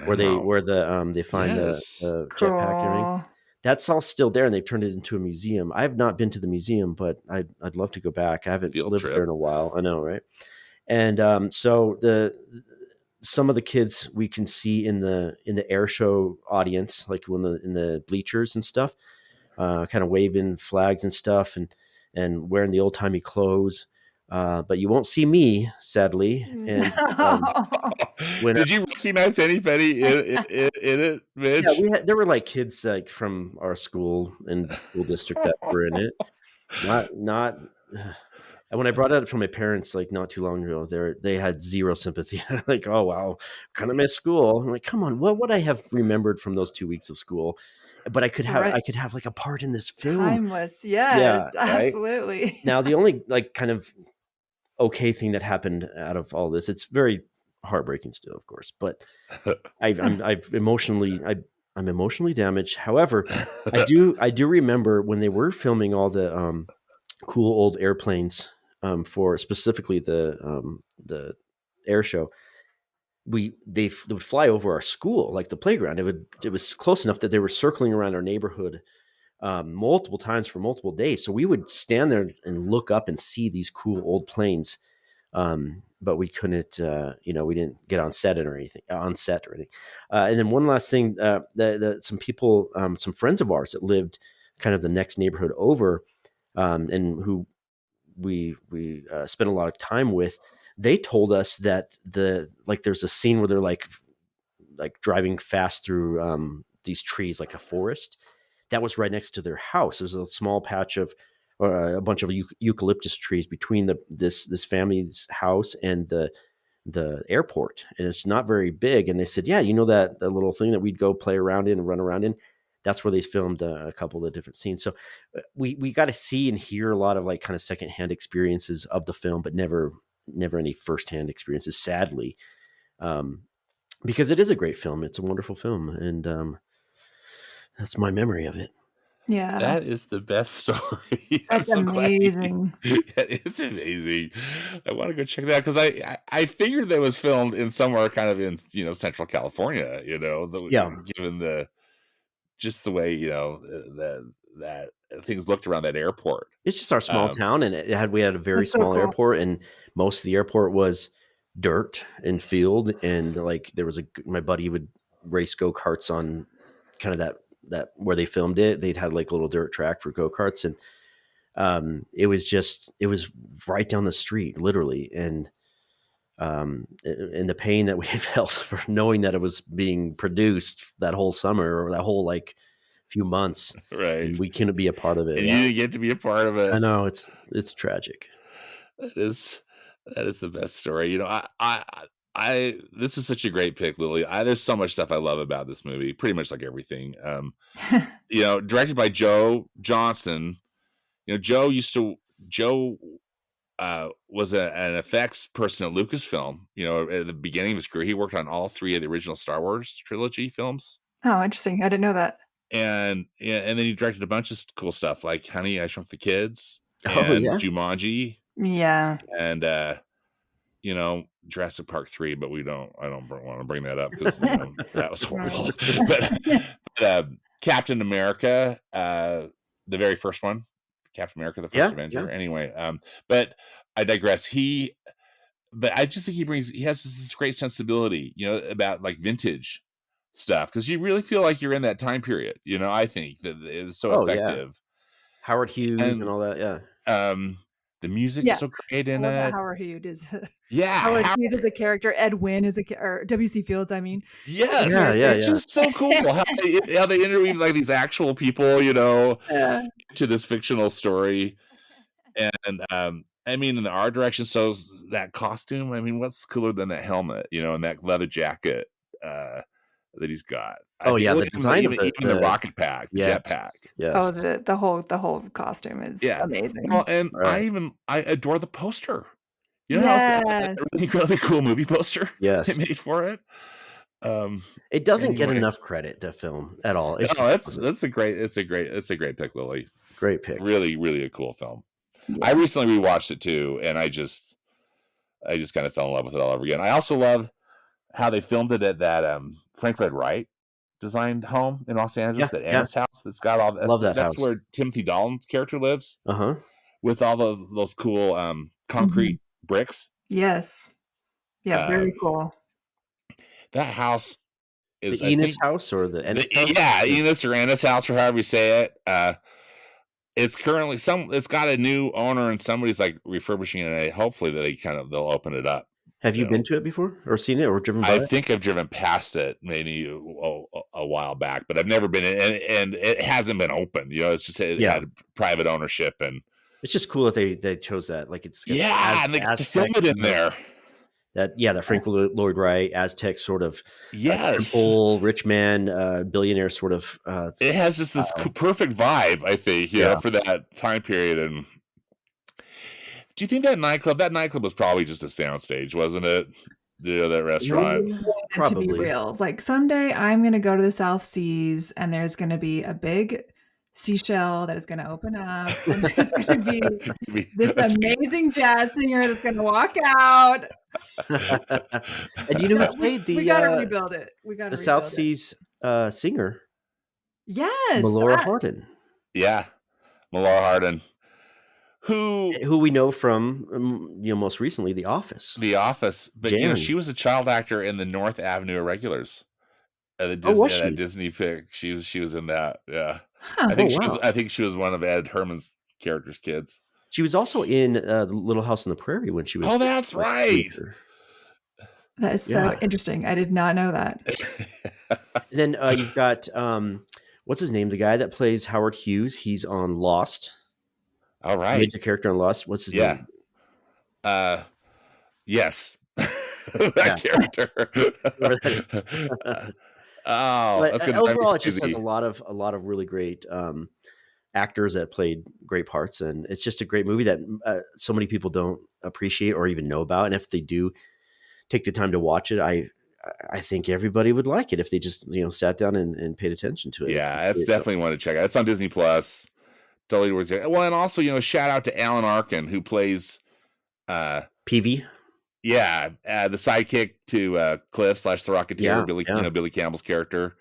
where they find the jetpack and everything. That's all still there, and they've turned it into a museum. I have not been to the museum, but I'd love to go back. I haven't lived there in a while. I know, right? And so some of the kids we can see in the air show audience, like in the bleachers and stuff, kind of waving flags and stuff, and wearing the old timey clothes. But you won't see me, sadly. And did you recognize anybody in it, Mitch? Yeah, there were like kids like from our school and school district that were in it. Not. And when I brought it up to my parents, like not too long ago, they had zero sympathy. Like, oh wow, kind of miss school. I'm like, come on, what would I have remembered from those 2 weeks of school? But I could have like a part in this film. Timeless, yes, yeah, absolutely. Right? Now the only like kind of okay thing that happened out of all this, it's very heartbreaking still, of course, but I'm emotionally damaged. However, I do remember when they were filming all the cool old airplanes for specifically the air show. They would fly over our school, like the playground. It was close enough that they were circling around our neighborhood multiple times for multiple days. So we would stand there and look up and see these cool old planes. But we couldn't, we didn't get on set or anything. And then one last thing, some people, some friends of ours that lived kind of the next neighborhood over, and who we spent a lot of time with, they told us that there's a scene where they're like driving fast through these trees, like a forest that was right next to their house. There's a small patch of a bunch of eucalyptus trees between this family's house and the airport, and it's not very big. And they said, yeah, that little thing that we'd go play around in and run around in, that's where they filmed a couple of different scenes. So we got to see and hear a lot of like kind of secondhand experiences of the film, but never any firsthand experiences, sadly, because it is a great film. It's a wonderful film, and that's my memory of it. Yeah, that is the best story. That's amazing. It is amazing. I want to go check that out, because I figured that was filmed in somewhere kind of in Central California. Given the way that things looked around that airport. It's just our small town, and we had a very small airport, and most of the airport was dirt and field, and like my buddy would race go-karts on kind of that where they filmed it. They'd had like a little dirt track for go-karts, and it was right down the street, literally. And the pain that we felt for knowing that it was being produced that whole summer, or that whole like few months, right? And we couldn't be a part of it. And you didn't get to be a part of it. I know, it's tragic. That is the best story. This was such a great pick, Lily. There's so much stuff I love about this movie, pretty much like everything. Directed by Joe Johnson. Joe was an effects person at Lucasfilm. At the beginning of his career, he worked on all 3 of the original Star Wars trilogy films. Oh, interesting. I didn't know that. And then he directed a bunch of cool stuff like Honey, I Shrunk the Kids, and Jumanji. Yeah. And Jurassic Park 3, but I don't want to bring that up because that was horrible. but Captain America, the very first one, Captain America, the first Avenger. Yeah. Anyway, but I digress. But I just think he has this great sensibility, about like vintage stuff, because you really feel like you're in that time period. I think that it's so effective. Yeah. Howard Hughes and all that. Yeah. The music's so great in it. Howard Hughes is. Yeah. Howard Hughes is a character. Ed Wynn is or W.C. Fields, I mean. Yes. It's just so cool how they interweave like these actual people, to this fictional story. And I mean, in the art direction, so that costume, I mean, what's cooler than that helmet, and that leather jacket that he's got. The design of the rocket pack, the jet pack. Yes. Oh, the whole costume is amazing. Well, and I adore the poster. A really cool movie poster. Yes, they made for it. It doesn't get enough credit, the film, at all. It's a great pick, Lily. Great pick. Really, really a cool film. Yeah. I recently rewatched it too, and I just kind of fell in love with it all over again. I also love how they filmed it at that Frank Lloyd Wright designed home in Los Angeles, that Anna's house that's got all that. Love that that's house. Where Timothy Dalton's character lives. With all those cool concrete bricks. Yes. Yeah, very cool. That house is the Enos house, or the Ennis house? Yeah, Enos or Ennis house, or however you say it. It's currently it's got a new owner, and somebody's like refurbishing it. Hopefully that they'll open it up. Have you been to it before, or seen it, or driven by it? I think I've driven past it maybe a while back, but I've never been in, and it hasn't been open. It's just it had private ownership, and it's just cool that they chose that. Like it's and they got to film it in there. That Frank Lloyd Wright Aztec sort of temple, rich man, billionaire sort of. It has this perfect vibe, I think, for that time period. And do you think that nightclub was probably just a soundstage, wasn't it? That restaurant. Probably. To be real, it's like someday I'm going to go to the South Seas, and there's going to be a big seashell that is going to open up, and there's going to be this amazing jazz singer that's going to walk out. And who played we got to rebuild it. The South Seas singer. Yes, Melora Hardin. Yeah, Melora Hardin, who we know from most recently The Office. The Office, but Jan. she was a child actor in the North Avenue Irregulars. That Disney pick. She was in that. Yeah, Huh. I think she was one of Ed Herman's character's kids. She was also in the Little House on the Prairie when she was. Oh, that's right. That is so interesting. I did not know that. Then you've got what's his name? The guy that plays Howard Hughes. He's on Lost. All right. Major character on Lost. What's his name? Yes. That character. That's good. Overall, it just has a lot of really great actors that played great parts, and it's just a great movie that so many people don't appreciate or even know about. And if they do take the time to watch it, I think everybody would like it if they just sat down and paid attention to it. Yeah, it's definitely one to check out. It's on Disney Plus. Totally worth it. Well, and also shout out to Alan Arkin, who plays Peavy. Yeah, the sidekick to Cliff / the Rocketeer, Billy Campbell's character.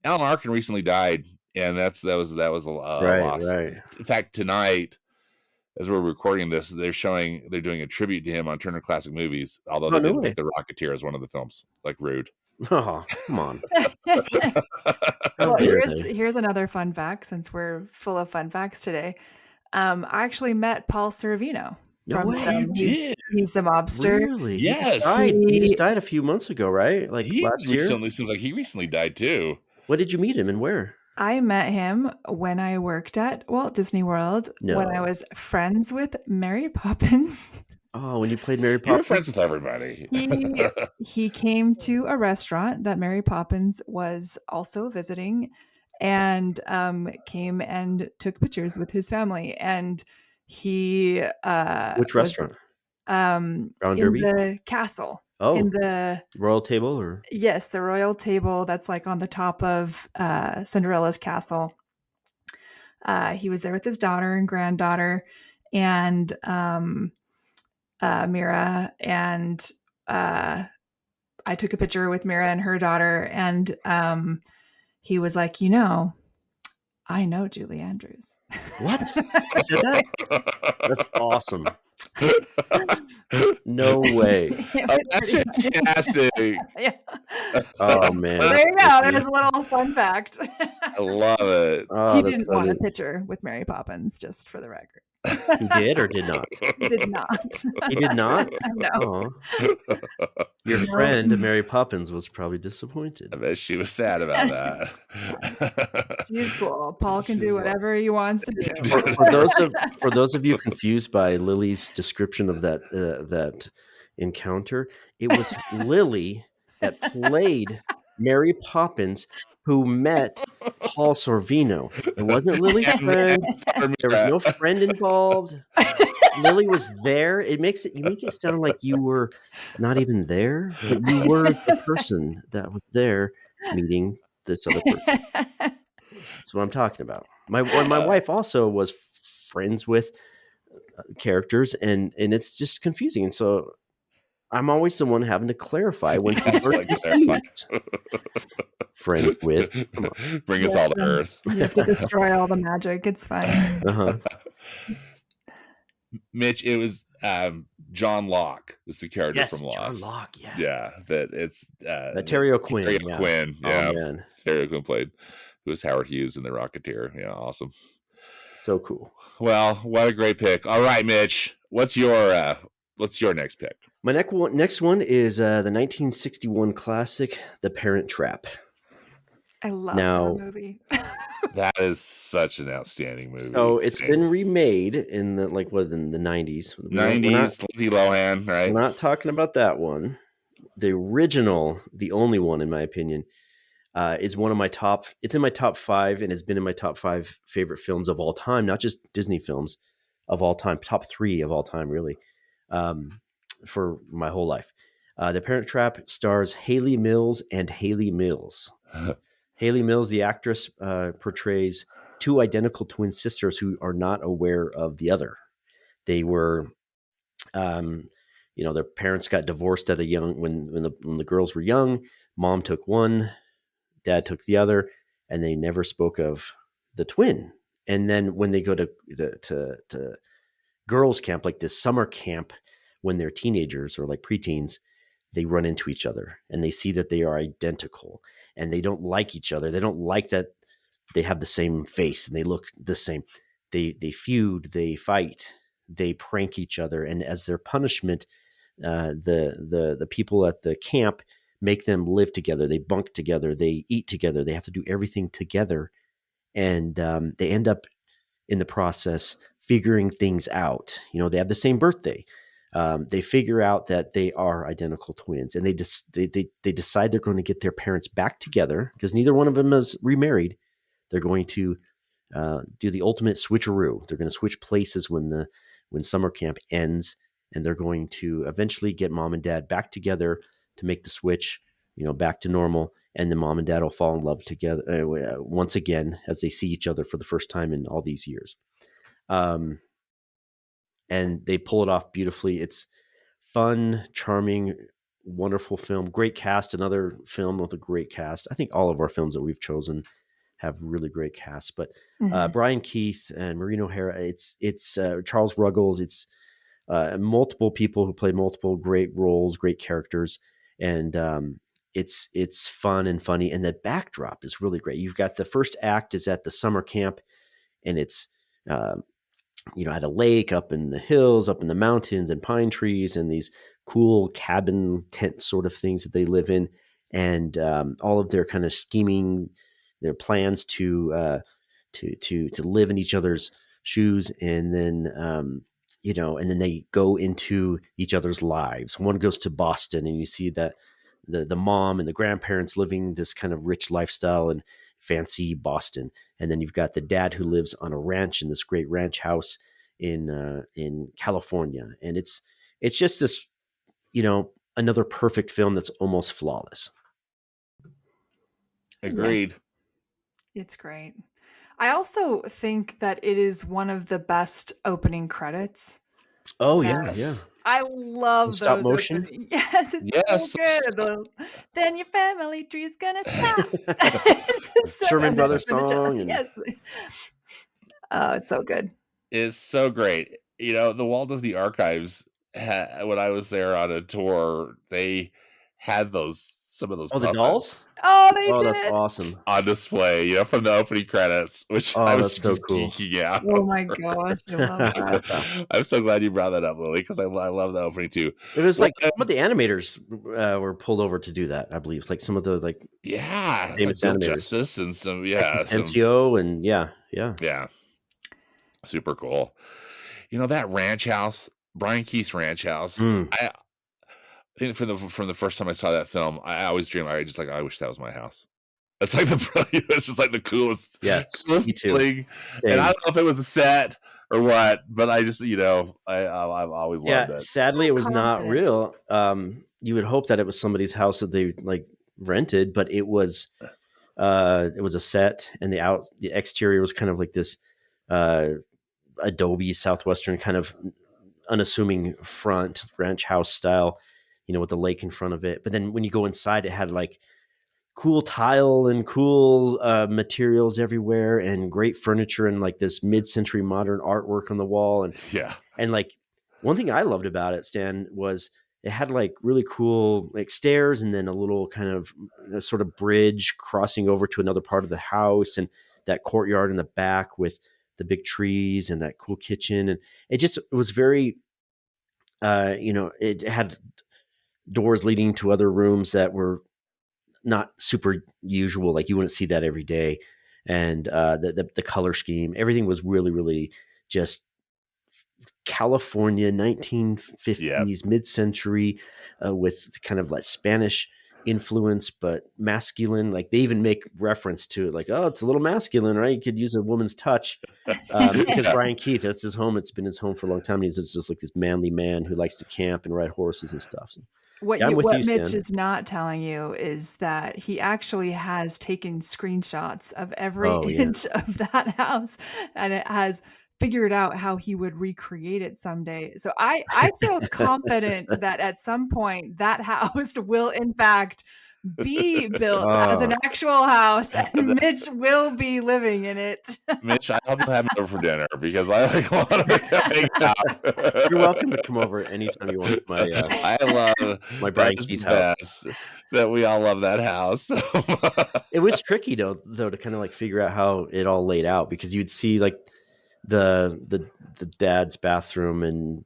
Alan Arkin recently died, and that was a loss. Right. In fact, tonight, as we're recording this, they're doing a tribute to him on Turner Classic Movies. Although they didn't pick the Rocketeer as one of the films, like rude. Oh, come on. Well, here's another fun fact, since we're full of fun facts today. I actually met Paul Sorvino. No way, you did. He's the mobster. Really? Yes. He just died a few months ago, right? Like last year? Seems like he recently died too. When did you meet him and where? I met him when I worked at Walt Disney World, when I was friends with Mary Poppins. Oh, when you played Mary Poppins? You were friends with everybody. He came to a restaurant that Mary Poppins was also visiting, and came and took pictures with his family. And he which restaurant? In the castle. Oh, in the royal table, or yes, the royal table that's like on the top of Cinderella's castle. He was there with his daughter and granddaughter, and Mira, and I took a picture with Mira and her daughter, and he was like, I know Julie Andrews. What? You said that? That's awesome. No way. That's fantastic. Yeah. Oh, man. There you go. There's a little fun fact. I love it. He didn't want a picture with Mary Poppins, just for the record. He did or did not? He did not. He did not? No. Your friend, Mary Poppins, was probably disappointed. I bet she was sad about that. She's cool. Paul can do whatever he wants to do. For those of you confused by Lily's description of that encounter, it was Lily that played Mary Poppins who met Paul Sorvino. It wasn't Lily's friend. There was no friend involved. Lily was there. You make it sound like you were not even there, but you were the person that was there meeting this other person. That's what I'm talking about. My wife also was friends with characters, and it's just confusing. And so I'm always the one having to clarify when people are confused. Friend with, bring us all to Earth. You have to destroy all the magic. It's fine. Uh-huh. Mitch, it was John Locke is the character from Lost. John Locke, yeah. Yeah, that it's Terry O'Quinn. Quinn, yeah. Oh, man. Terry O'Quinn played, who was Howard Hughes in The Rocketeer. Yeah, awesome. So cool. Well, what a great pick. All right, Mitch, what's your next pick? My next one is the 1961 classic, The Parent Trap. I love that movie. That is such an outstanding movie. So it's been remade in the in the 90s. 90s, Lindsay Lohan, right? We're not talking about that one. The original, the only one in my opinion, is one of my top. It's in my top 5 and has been in my top 5 favorite films of all time. Not just Disney films of all time. Top 3 of all time, really, for my whole life. The Parent Trap stars Hayley Mills and Hayley Mills. Hayley Mills, the actress, portrays 2 identical twin sisters who are not aware of the other. They were, their parents got divorced at a young when the girls were young. Mom took one, dad took the other, and they never spoke of the twin And then when they go to girls camp, like this summer camp, when they're teenagers or like preteens, they run into each other and they see that they are identical and they don't like each other. They don't like that they have the same face and they look the same. They feud, they fight, they prank each other, and as their punishment, the people at the camp make them live together. They bunk together, they eat together, they have to do everything together, and they end up in the process figuring things out. They have the same birthday. They figure out that they are identical twins, and they decide they're going to get their parents back together because neither one of them is remarried. They're going to do the ultimate switcheroo. They're going to switch places when summer camp ends, and they're going to eventually get mom and dad back together to make the switch, back to normal. And then mom and dad will fall in love together once again as they see each other for the first time in all these years. And they pull it off beautifully. It's fun, charming, wonderful film. Great cast. Another film with a great cast. I think all of our films that we've chosen have really great casts. But Brian Keith and Maureen O'Hara, it's Charles Ruggles. It's multiple people who play multiple great roles, great characters. And it's fun and funny. And the backdrop is really great. You've got the first act is at the summer camp, and it's at a lake up in the hills, up in the mountains and pine trees, and these cool cabin tent sort of things that they live in, and all of their kind of scheming, their plans to live in each other's shoes, and then and then they go into each other's lives. One goes to Boston, and you see that the mom and the grandparents living this kind of rich lifestyle in fancy Boston. And then you've got the dad who lives on a ranch in this great ranch house in California. And it's just this, another perfect film that's almost flawless. Agreed. Yeah. It's great. I also think that it is one of the best opening credits. Oh, yeah. I love stop those motion. Opening. Yes, it's so good. Then your family tree's gonna stop. Sherman Brothers song. Yes. Oh, it's so good. It's so great. The Walt Disney Archives, when I was there on a tour, they had some of those the dolls? Oh, they did. That's awesome. On display, from the opening credits, which I was so just cool. geeking out. Oh my gosh, I love that. I'm so glad you brought that up, Lily, because I love the opening too. It was like some of the animators were pulled over to do that. I believe, like some of the famous like animators, Justice and some NCO and yeah. Super cool. That ranch house, Brian Keith's ranch house. I think from the first time I saw that film, I always dream. I wish that was my house. It's like it's just like the coolest. Yes, coolest me too. Feeling. And I don't know if it was a set or what, but I just I've always loved it. Sadly, it was not real. You would hope that it was somebody's house that they rented, but it was a set, and the exterior was kind of like this adobe Southwestern kind of unassuming front ranch house style, with the lake in front of it. But then when you go inside, it had cool tile and cool materials everywhere, and great furniture, and this mid-century modern artwork on the wall. And one thing I loved about it, Stan, was it had really cool stairs, and then a little kind of sort of bridge crossing over to another part of the house, and that courtyard in the back with the big trees and that cool kitchen. And it was very, it had doors leading to other rooms that were not super usual. You wouldn't see that every day. And the color scheme, everything was really, really just California 1950s mid-century with kind of Spanish influence, but masculine. They even make reference to it, it's a little masculine, right? You could use a woman's touch because Brian Keith, that's his home. It's been his home for a long time. He's just this manly man who likes to camp and ride horses and stuff. So, what Mitch is not telling you is that he actually has taken screenshots of every inch of that house, and it has figured out how he would recreate it someday. So I feel confident that at some point that house will in fact be built as an actual house, and Mitch will be living in it. Mitch, I hope you'll have me over for dinner because I want to hang out. You're welcome to come over anytime you want. I love my Brian Keith's house. That we all love that house. It was tricky though to kind of like figure out how it all laid out, because you'd see like the dad's bathroom, and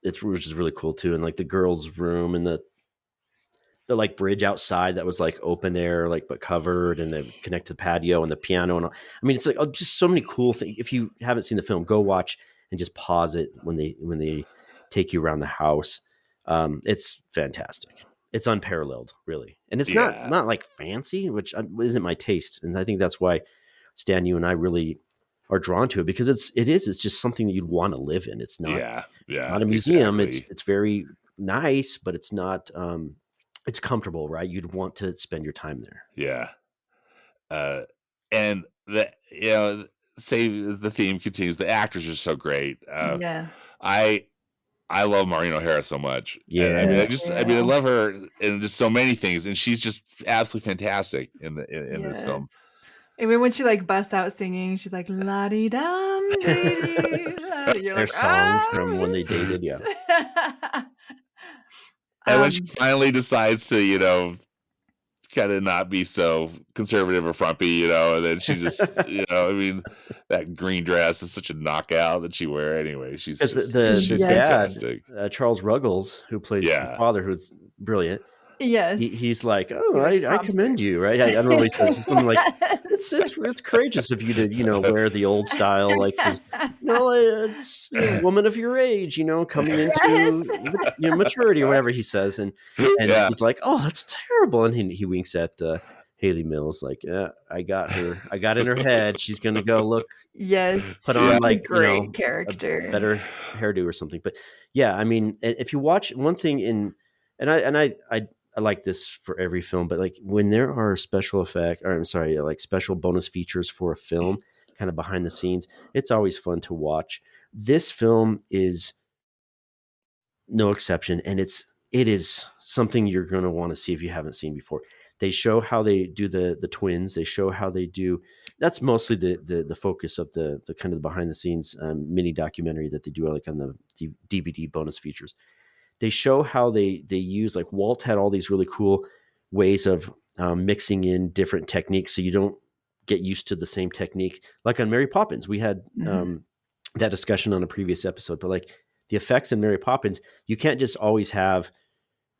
which is really cool too, and like the girls' room, and the like bridge outside that was like open air, like but covered, and then connect to the patio and the piano and all. I mean, it's like just so many cool things. If you haven't seen the film, go watch and just pause it when they take you around the house. It's fantastic. It's unparalleled, really, and it's not like fancy, which isn't my taste, and I think that's why Stan, you and I really are drawn to it, because it's just something that you'd want to live in. It's not not a museum. Exactly. It's very nice, but it's not. It's comfortable, right? You'd want to spend your time there. Yeah. And say as the theme continues, the actors are so great. I love Maureen O'Hara so much. Yeah. And I love her in just so many things, and she's just absolutely fantastic in this film. And when she like busts out singing, she's like la di dum dee. You're their song from when they dated, yeah. And when she finally decides to, kind of not be so conservative or frumpy, and then she just, I mean, that green dress is such a knockout that she wear anyway. She's fantastic. Charles Ruggles, who plays the father, who's brilliant. Yes, he's like, I commend you, right? I don't know what he says. Something like, it's courageous of you to, wear the old style, like, it's a woman of your age, coming into maturity or whatever he says, and he's like, oh, that's terrible, and he winks at Haley Mills, like, I got in her head. She's gonna go look, put on like great character, a better hairdo or something. But yeah, I mean, if you watch one thing I like this for every film, but like when there are special bonus features for a film, kind of behind the scenes, it's always fun to watch. This film is no exception, and it is something you're going to want to see if you haven't seen before. They show how they do the twins. They show how they do. That's mostly the focus of the kind of the behind the scenes mini documentary that they do, like on the DVD bonus features. They show how they use, like Walt had all these really cool ways of mixing in different techniques, so you don't get used to the same technique. Like on Mary Poppins, we had that discussion on a previous episode, but like the effects in Mary Poppins, you can't just always have,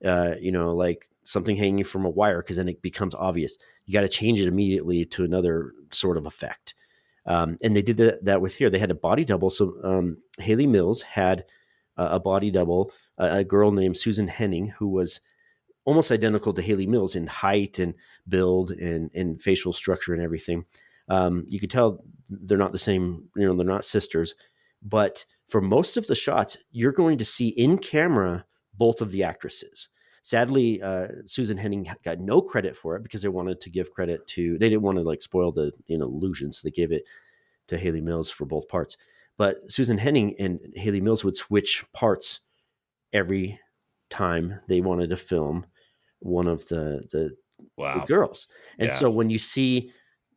like something hanging from a wire, because then it becomes obvious. You got to change it immediately to another sort of effect. And they did that with here. They had a body double. So Haley Mills had a body double, a girl named Susan Henning, who was almost identical to Haley Mills in height and build and facial structure and everything. You could tell they're not the same, they're not sisters, but for most of the shots, you're going to see in camera both of the actresses. Sadly, Susan Henning got no credit for it, because they wanted to give credit to, they didn't want to like spoil the illusion, so they gave it to Haley Mills for both parts. But Susan Henning and Haley Mills would switch parts every time they wanted to film one of the girls. And so when you see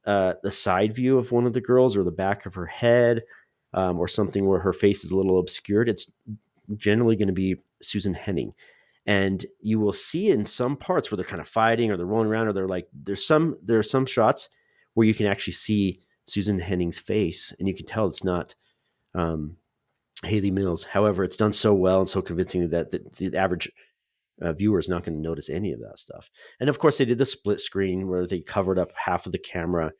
the side view of one of the girls, or the back of her head, or something where her face is a little obscured, it's generally going to be Susan Henning. And you will see in some parts where they're kind of fighting, or they're rolling around, or there are some shots where you can actually see Susan Henning's face, and you can tell it's not Haley Mills. However, it's done so well and so convincingly that the average viewer is not going to notice any of that stuff. And of course, they did the split screen where they covered up half of the camera,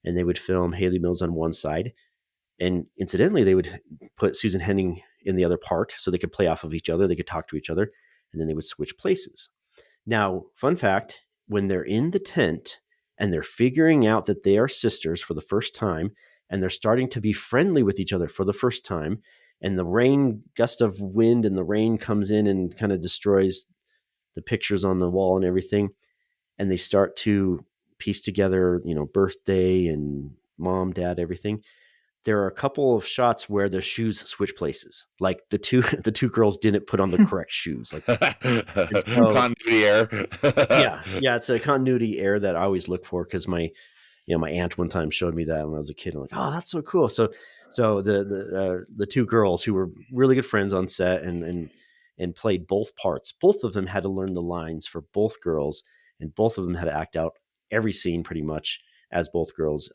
and they would film Haley Mills on one side, and incidentally, they would put Susan Henning in the other part, so they could play off of each other. They could talk to each other, and then they would switch places. Now, fun fact, when they're in the tent and they're figuring out that they are sisters for the first time, and they're starting to be friendly with each other for the first time, and the gust of wind and the rain comes in and kind of destroys the pictures on the wall and everything, and they start to piece together, birthday and mom, dad, everything, there are a couple of shots where the shoes switch places. Like the two girls didn't put on the correct shoes. Like continuity error. yeah, it's a continuity error that I always look for because my aunt one time showed me that when I was a kid. I'm like, oh, that's so cool. So the two girls who were really good friends on set and played both parts. Both of them had to learn the lines for both girls, and both of them had to act out every scene pretty much as both girls,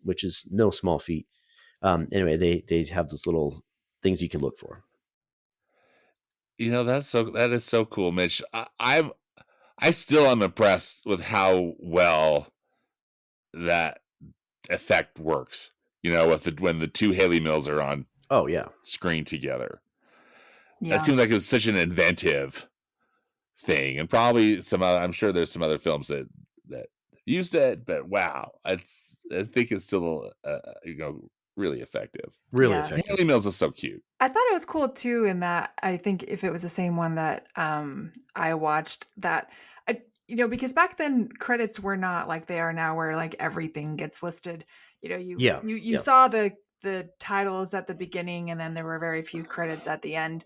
which is no small feat. Anyway, they have those little things you can look for. That is so cool, Mitch. I still am impressed with how well that effect works. When the two Haley Mills are on screen together. Yeah. That seems like it was such an inventive thing, and probably I'm sure there's some other films that used it, but wow, I think it's still really effective. Really effective. Haley Mills is so cute. I thought it was cool too in that I think if it was the same one that I watched, that because back then credits were not like they are now, where like everything gets listed. You saw the titles at the beginning, and then there were very few credits at the end.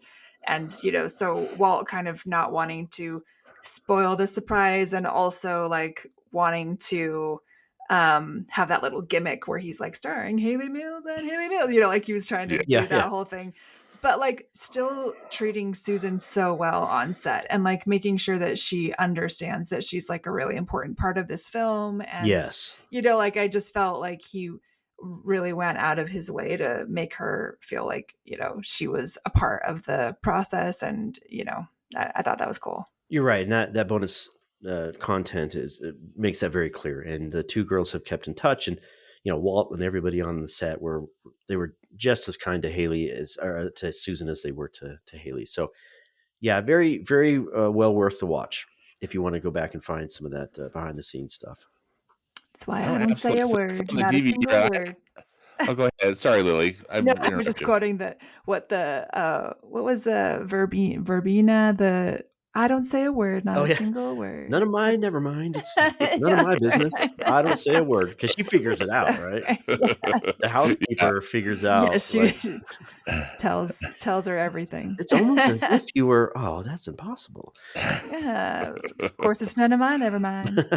And, so Walt kind of not wanting to spoil the surprise, and also like wanting to have that little gimmick where he's like starring Haley Mills and Haley Mills, like he was trying to do that whole thing, but like still treating Susan so well on set, and like making sure that she understands that she's like a really important part of this film. And like I just felt like he really went out of his way to make her feel like she was a part of the process, and I thought that was cool. You're right, and that bonus content makes that very clear. And the two girls have kept in touch, and Walt and everybody on the set were just as kind to Haley to Susan as they were to Haley. So yeah, very very well worth the watch if you want to go back and find some of that behind the scenes stuff. That's why I don't say a word, not a single word. Oh, go ahead. Sorry, Lily. I was just quoting what was the verbena, the I don't say a word, not a single word. None of mine, never mind. It's none of my business. I don't say a word, because she figures it out, right? Yes. The housekeeper figures out. Yes, she tells her everything. It's almost as if you were, oh, that's impossible. Yeah, of course, it's none of mine, never mind.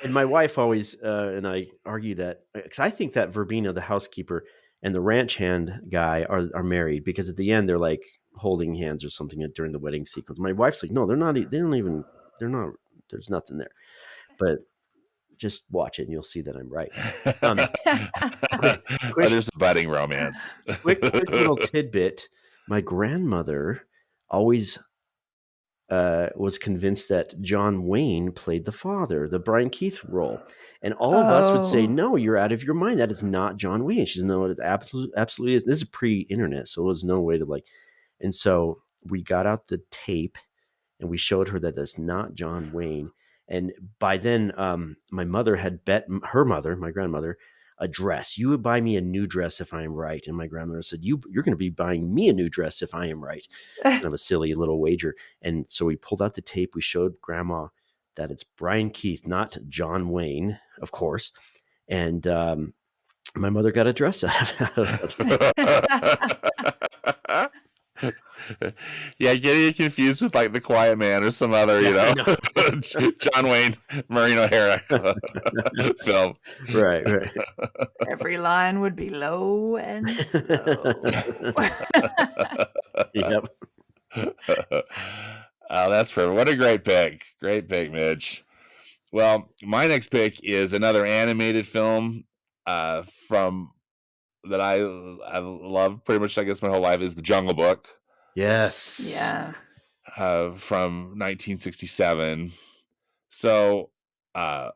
And my wife always and I argue that, because I think that verbena, the housekeeper, and the ranch hand guy are married, because at the end they're like holding hands or something during the wedding sequence. My wife's like, no, they're not. They're not. There's nothing there. But just watch it and you'll see that I'm right. There's a budding romance. quick little tidbit. My grandmother always was convinced that John Wayne played the father, the Brian Keith role. And all of us would say, no, you're out of your mind. That is not John Wayne. She says, no, it absolutely is. This is pre-internet, so it was no way to like. And so we got out the tape and we showed her that that's not John Wayne. And by then, my mother had bet her mother, my grandmother, a dress. You would buy me a new dress if I am right. And my grandmother said, you're going to be buying me a new dress if I am right. Kind of a silly little wager. And so we pulled out the tape. We showed Grandma that it's Brian Keith, not John Wayne, of course. And my mother got a dress out of it. Yeah, getting confused with like The Quiet Man or some other, John Wayne, Maureen O'Hara film. Right. Every line would be low and slow. Yep. Oh, that's perfect. What a great pick. Great pick, Mitch. Well, my next pick is another animated film from that I love pretty much, I guess, my whole life, is The Jungle Book. Yes. Yeah. From 1967. So I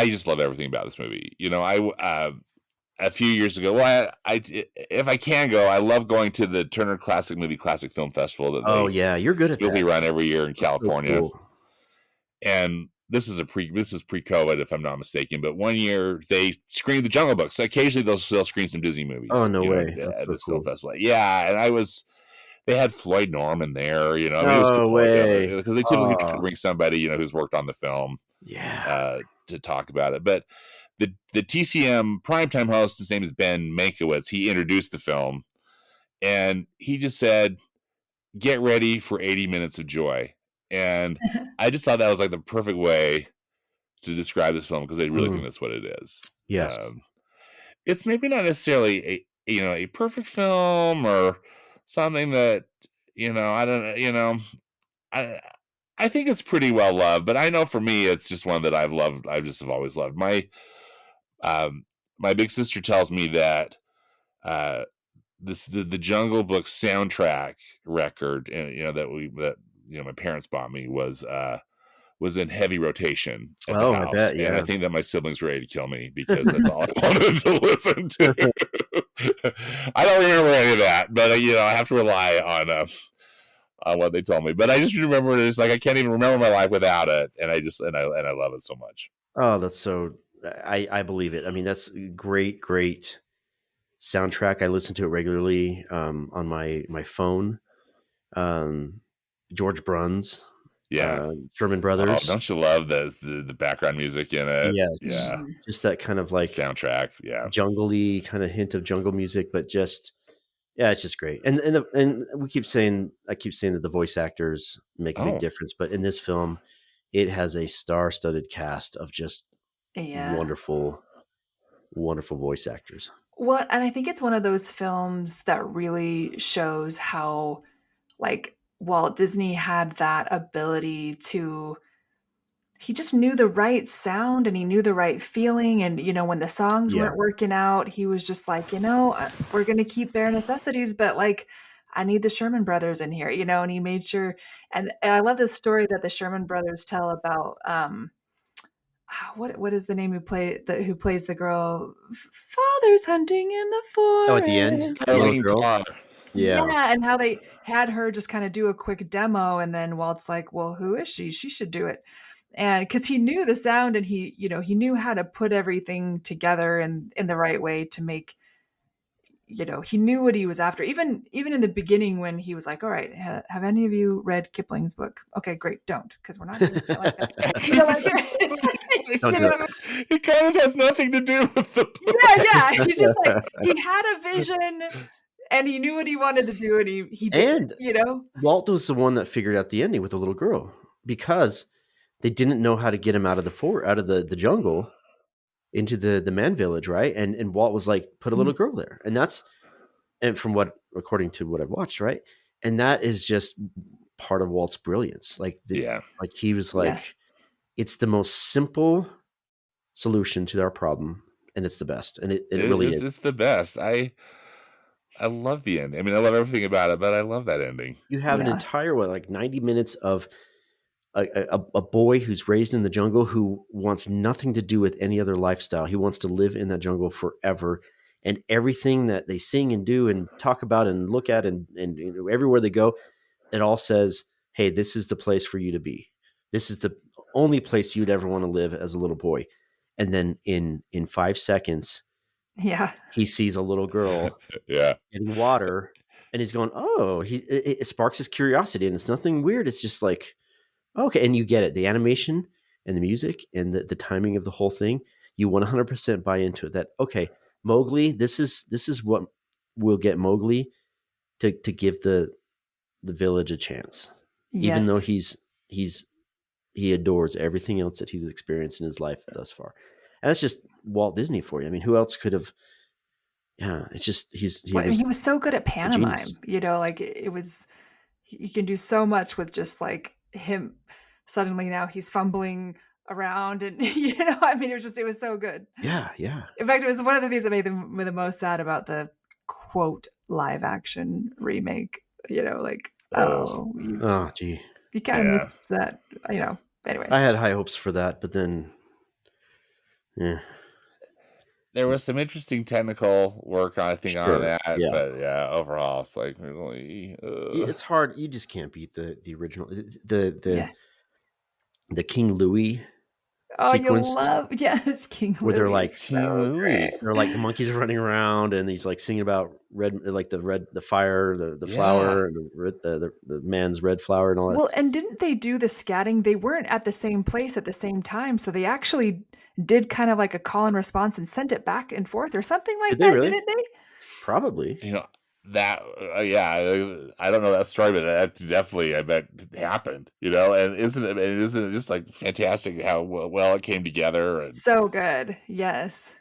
just love everything about this movie. A few years ago, I if I can go, I love going to the Turner Classic Film Festival that you're good at that. They run every year in California. So cool. And this is pre-COVID, if I'm not mistaken. But one year they screened The Jungle Book. So occasionally they'll screen some Disney movies. Oh, no way. At this film festival. Yeah, and they had Floyd Norman there, it was cool, way. Because they typically try to bring somebody, who's worked on the film, to talk about it. But the TCM primetime host, his name is Ben Mankiewicz. He introduced the film, and he just said, "Get ready for 80 minutes of joy." And I just thought that was like the perfect way to describe this film, because I really think that's what it is. Yes. It's maybe not necessarily a perfect film or something that, I don't, I think it's pretty well loved, but I know for me, it's just one that I've loved. I just have always loved. My big sister tells me that the Jungle Book soundtrack record, that my parents bought me was in heavy rotation at the house. I bet, yeah. And I think that my siblings were ready to kill me because that's all I wanted to listen to. I don't remember any of that, but I have to rely on what they told me. But I just remember it's like I can't even remember my life without it, and I love it so much. Oh, that's so. I believe it. I mean, that's great soundtrack. I listen to it regularly on my phone. George Bruns. Yeah, Sherman Brothers. Oh, don't you love the background music in it? Yes. Yeah, just that kind of like soundtrack. Yeah, jungly kind of hint of jungle music, but just it's just great. And I keep saying that the voice actors make a big difference, but in this film, it has a star-studded cast of just wonderful voice actors. Well, and I think it's one of those films that really shows how, like, Walt Disney had that ability to, he just knew the right sound and he knew the right feeling. And, when the songs weren't working out, he was just like, we're going to keep bare necessities, but like, I need the Sherman Brothers in here, and he made sure. And I love this story that the Sherman Brothers tell about, what is the name who plays the girl? Father's hunting in the forest. Oh, at the end, the little girl. Yeah, and how they had her just kind of do a quick demo, and then Walt's like, "Well, who is she? She should do it." And because he knew the sound, and he knew how to put everything together in the right way to make, he knew what he was after. Even in the beginning when he was like, "All right, have any of you read Kipling's book?" Okay, great, don't, because we're not doing it like that. It kind of has nothing to do with the book. Yeah. He's just like, he had a vision and he knew what he wanted to do, and he did. And Walt was the one that figured out the ending with the little girl, because they didn't know how to get him out of the jungle into the man village, right? And Walt was like, put a little girl there, and according to what I've watched, right? And that is just part of Walt's brilliance. Like he was like, it's the most simple solution to our problem, and it's the best, and it really is. It's the best. I love the end. I mean, I love everything about it, but I love that ending. You have an entire 90 minutes of a boy who's raised in the jungle who wants nothing to do with any other lifestyle. He wants to live in that jungle forever, and everything that they sing and do and talk about and look at and everywhere they go, it all says, "Hey, this is the place for you to be. This is the only place you'd ever want to live as a little boy." And then in 5 seconds, he sees a little girl getting water, and he's going, "Oh!" It sparks his curiosity, and it's nothing weird. It's just like, okay, and you get it. The animation and the music and the timing of the whole thing, you 100% buy into it. That, okay, Mowgli, this is what will get Mowgli to give the village a chance, even though he adores everything else that he's experienced in his life thus far. And that's just Walt Disney for you. I mean, who else could have? Yeah, it's just he was so good at pantomime. Like it was, he can do so much with just like him. Suddenly now he's fumbling around, and I mean, it was so good. Yeah. In fact, it was one of the things that made me the most sad about the quote live action remake. Like, gee, you kind of missed that. Anyways, I had high hopes for that, but then, there was some interesting technical work, I think, on that. Yeah. But overall, it's like really, it's hard. You just can't beat the original. The King Louis sequence. King Louis. Where they're like King Louis. They're like the monkeys are running around, and he's like singing about the fire, the flower, the man's red flower, and all that. Well, and didn't they do the scatting? They weren't at the same place at the same time, so they actually did kind of like a call and response and sent it back and forth or something like Did they that, really? didn't they? Probably. That I don't know that story, but that definitely I bet happened. And isn't it just like fantastic how well it came together? And so good, yes.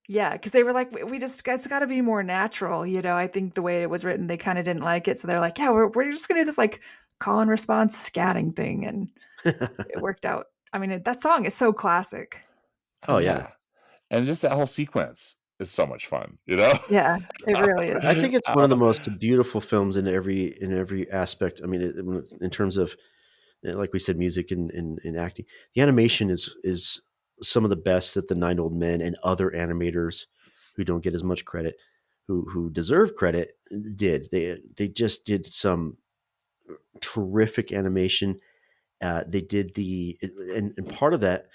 Yeah, because they were like, we just it's got to be more natural, I think the way it was written, they kind of didn't like it, so they're like, yeah, we're just gonna do this like call and response scatting thing, and it worked out. I mean, that song is so classic. Oh yeah, and just that whole sequence is so much fun. Yeah, it really is. I think it's one of the most beautiful films in every aspect. I mean, in terms of, like we said, music and acting, the animation is some of the best that the Nine Old Men and other animators who don't get as much credit, who deserve credit, did. They just did some terrific animation. They did and part of that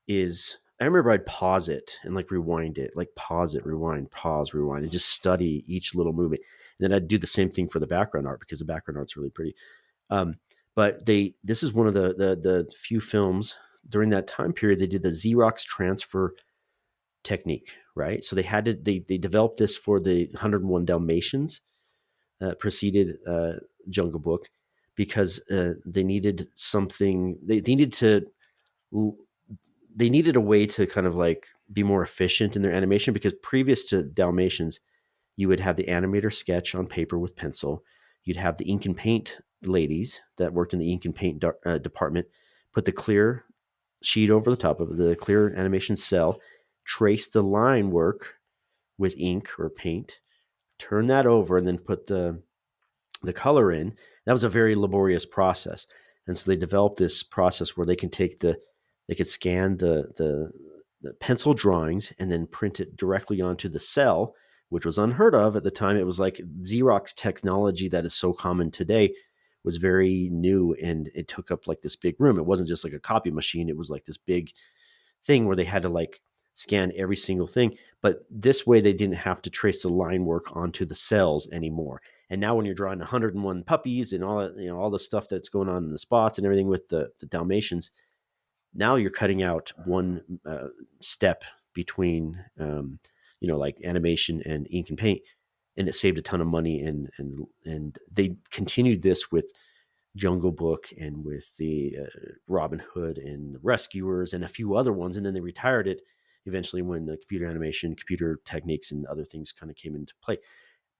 is, I remember I'd pause it and like rewind it, like pause it, rewind, pause, rewind, and just study each little movement. And then I'd do the same thing for the background art because the background art's really pretty. But this is one of the few films during that time period they did the Xerox transfer technique, right? So they developed this for the 101 Dalmatians, preceded Jungle Book, because they needed something. They needed a way to kind of like be more efficient in their animation, because previous to Dalmatians, you would have the animator sketch on paper with pencil. You'd have the ink and paint ladies that worked in the ink and paint department put the clear sheet over the top of the clear animation cell, trace the line work with ink or paint, turn that over, and then put the color in. That was a very laborious process. And so they developed this process where they could scan the pencil drawings and then print it directly onto the cell, which was unheard of at the time. It was like Xerox technology that is so common today was very new, and it took up like this big room. It wasn't just like a copy machine. It was like this big thing where they had to like scan every single thing. But this way they didn't have to trace the line work onto the cells anymore. And now when you're drawing 101 puppies and all the stuff that's going on in the spots and everything with the Dalmatians, now you're cutting out one step between, like animation and ink and paint, and it saved a ton of money. And they continued this with Jungle Book and with the Robin Hood and the Rescuers and a few other ones, and then they retired it eventually when the computer animation, computer techniques, and other things kind of came into play.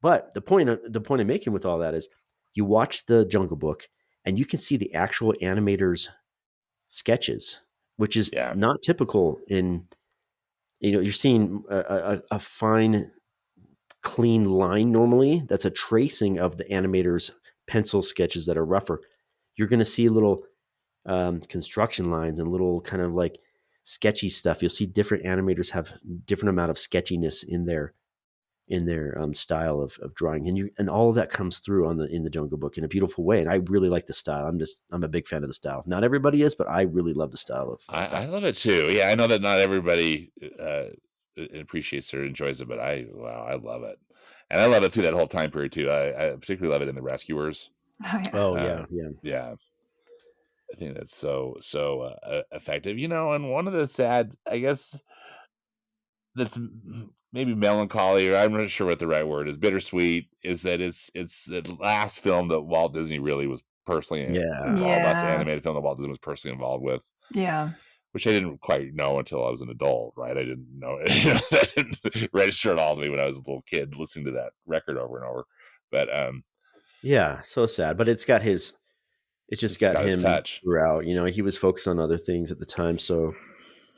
But the point I'm making with all that is, you watch the Jungle Book and you can see the actual animators' sketches, which is not typical in, you're seeing a fine, clean line normally. That's a tracing of the animators' pencil sketches that are rougher. You're going to see little construction lines and little kind of like sketchy stuff. You'll see different animators have different amount of sketchiness in their style of drawing, and all of that comes through in the Jungle Book in a beautiful way. And I really like the style. I'm a big fan of the style. Not everybody is, but I really love the style of I love it too. Yeah, I know that not everybody appreciates or enjoys it, but I love it, and I love it through that whole time period too. I particularly love it in the Rescuers. Yeah. I think that's so effective. And one of the sad, I guess, that's maybe melancholy, or I'm not sure what the right word is, bittersweet, is that it's the last film that Walt Disney really was personally involved. Last animated film that Walt Disney was personally involved with. Yeah. Which I didn't quite know until I was an adult, right? I didn't know it. That didn't register at all to me when I was a little kid listening to that record over and over. But yeah, so sad. But it's got his him touch throughout. He was focused on other things at the time, so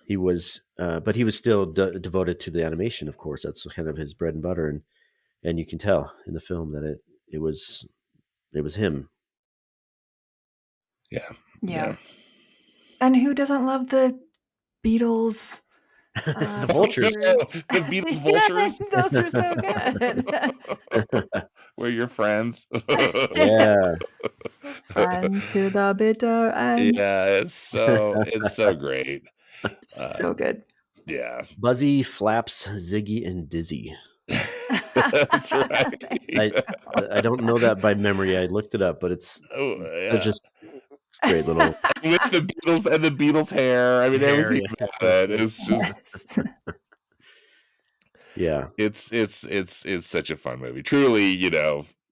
he was, but he was still devoted to the animation. Of course, that's kind of his bread and butter, and you can tell in the film that it was him. Yeah. And who doesn't love the Beatles? The vultures. The Beatles vultures. Those are so good. We're your friends. Yeah. Friend to the bitter end. Yeah, it's so great. So good. Yeah. Buzzy, Flaps, Ziggy, and Dizzy. That's right. I don't know that by memory. I looked it up, but it's just great little with the Beatles hair. I mean, everything about it is just. Yeah, it's such a fun movie. Truly,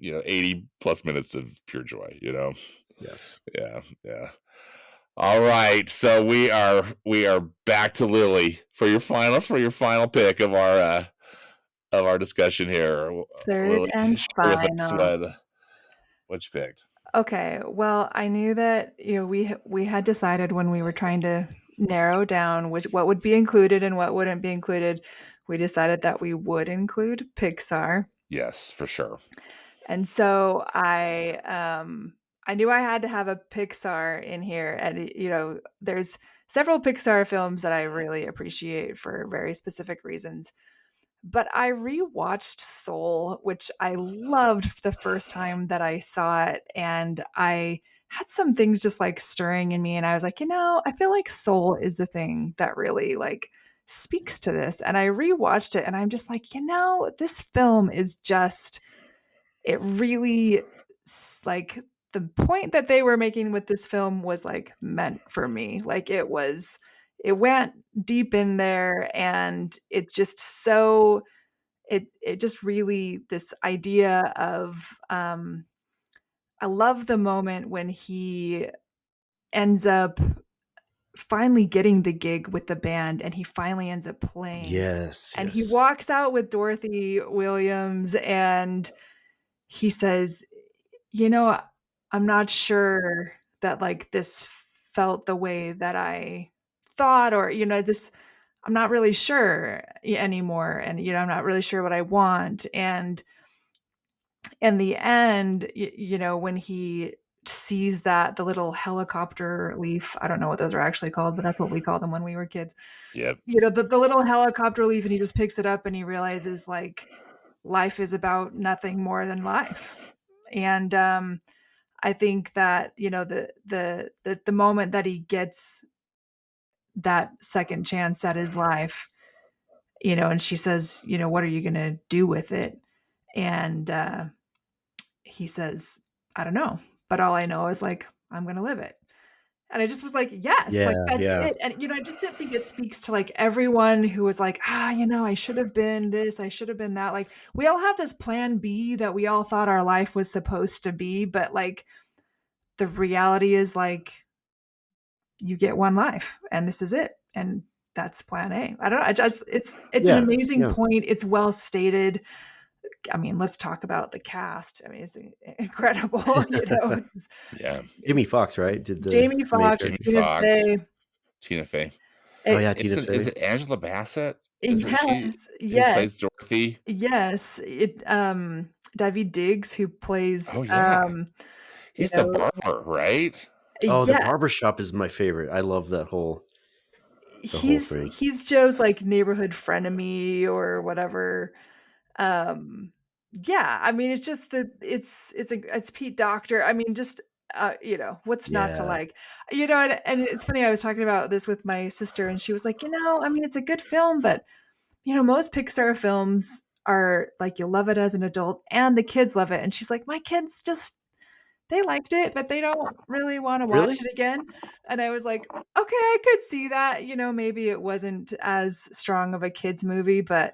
80 plus minutes of pure joy. Yes. Yeah. All right, so we are back to Lily for your final pick of our discussion here. Third Lily, and share with us final. what you picked. Okay, well, I knew that we had decided when we were trying to narrow down what would be included and what wouldn't be included. We decided that we would include Pixar. Yes, for sure. And so I knew I had to have a Pixar in here, and there's several Pixar films that I really appreciate for very specific reasons. But I rewatched Soul, which I loved the first time that I saw it, and I had some things just like stirring in me, and I was like, I feel like Soul is the thing that really like speaks to this. And I rewatched it, and I'm just like, this film is just it really like the point that they were making with this film was like meant for me. Like it went deep in there, and it just so it just really this idea of I love the moment when he ends up finally getting the gig with the band, and he finally ends up playing. Yes. And he walks out with Dorothy Williams, and he says, I'm not sure that like this felt the way that I thought, or I'm not really sure anymore, and I'm not really sure what I want. And in the end, when he sees that the little helicopter leaf, I don't know what those are actually called, but that's what we called them when we were kids. Yep. The little helicopter leaf, and he just picks it up and he realizes like life is about nothing more than life. And I think that the moment that he gets that second chance at his life, and she says, what are you going to do with it? And he says, I don't know, but all I know is like I'm going to live it. And I just was like, yes, like that's it. And I just didn't think it speaks to like everyone who was like, I should have been this, I should have been that. Like we all have this plan B that we all thought our life was supposed to be, but like the reality is like you get one life and this is it. And that's plan A. I don't know. It's an amazing point. It's well stated. I mean, let's talk about the cast. I mean, it's incredible. Yeah. Jamie Foxx, right? Jamie Foxx, Tina Fey. Oh yeah, Tina Fey. Is it Angela Bassett? Yes. Who plays Dorothy? Yes. David Diggs, who plays. Oh yeah. He's the barber, right? Oh, the barbershop is my favorite. I love that whole. He's Joe's like neighborhood frenemy or whatever. Yeah, I mean, it's just it's Pete Docter. I mean, just what's not to like, and it's funny. I was talking about this with my sister, and she was like, I mean, it's a good film, but most Pixar films are like you love it as an adult, and the kids love it. And she's like, my kids just they liked it, but they don't really want to watch it again. And I was like, okay, I could see that. Maybe it wasn't as strong of a kids movie, but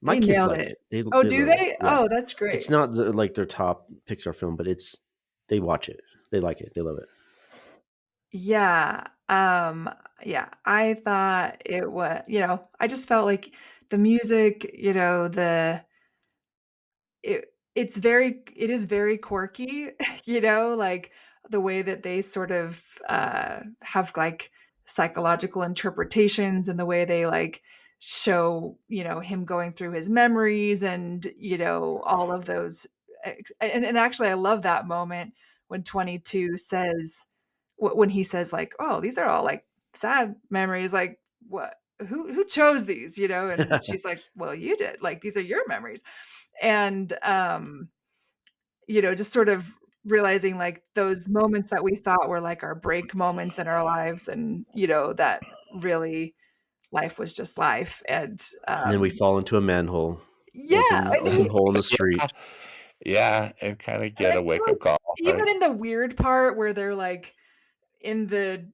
my kids like it. Do they? Yeah. Oh, that's great. It's not like their top Pixar film, but they watch it. They like it. They love it. Yeah. Yeah. I thought it was, I just felt like the music, it is very quirky, like the way that they sort of have like psychological interpretations, and the way they like show him going through his memories, and all of those. And actually I love that moment when 22 says, when he says like, oh, these are all like sad memories, like what, who chose these, and she's like, well, you did, like these are your memories. And just sort of realizing like those moments that we thought were like our break moments in our lives, and that really life was just life. And then we fall into a manhole. Open hole in the street. Yeah, and kind of get a wake-up call. Even in the weird part where they're like in the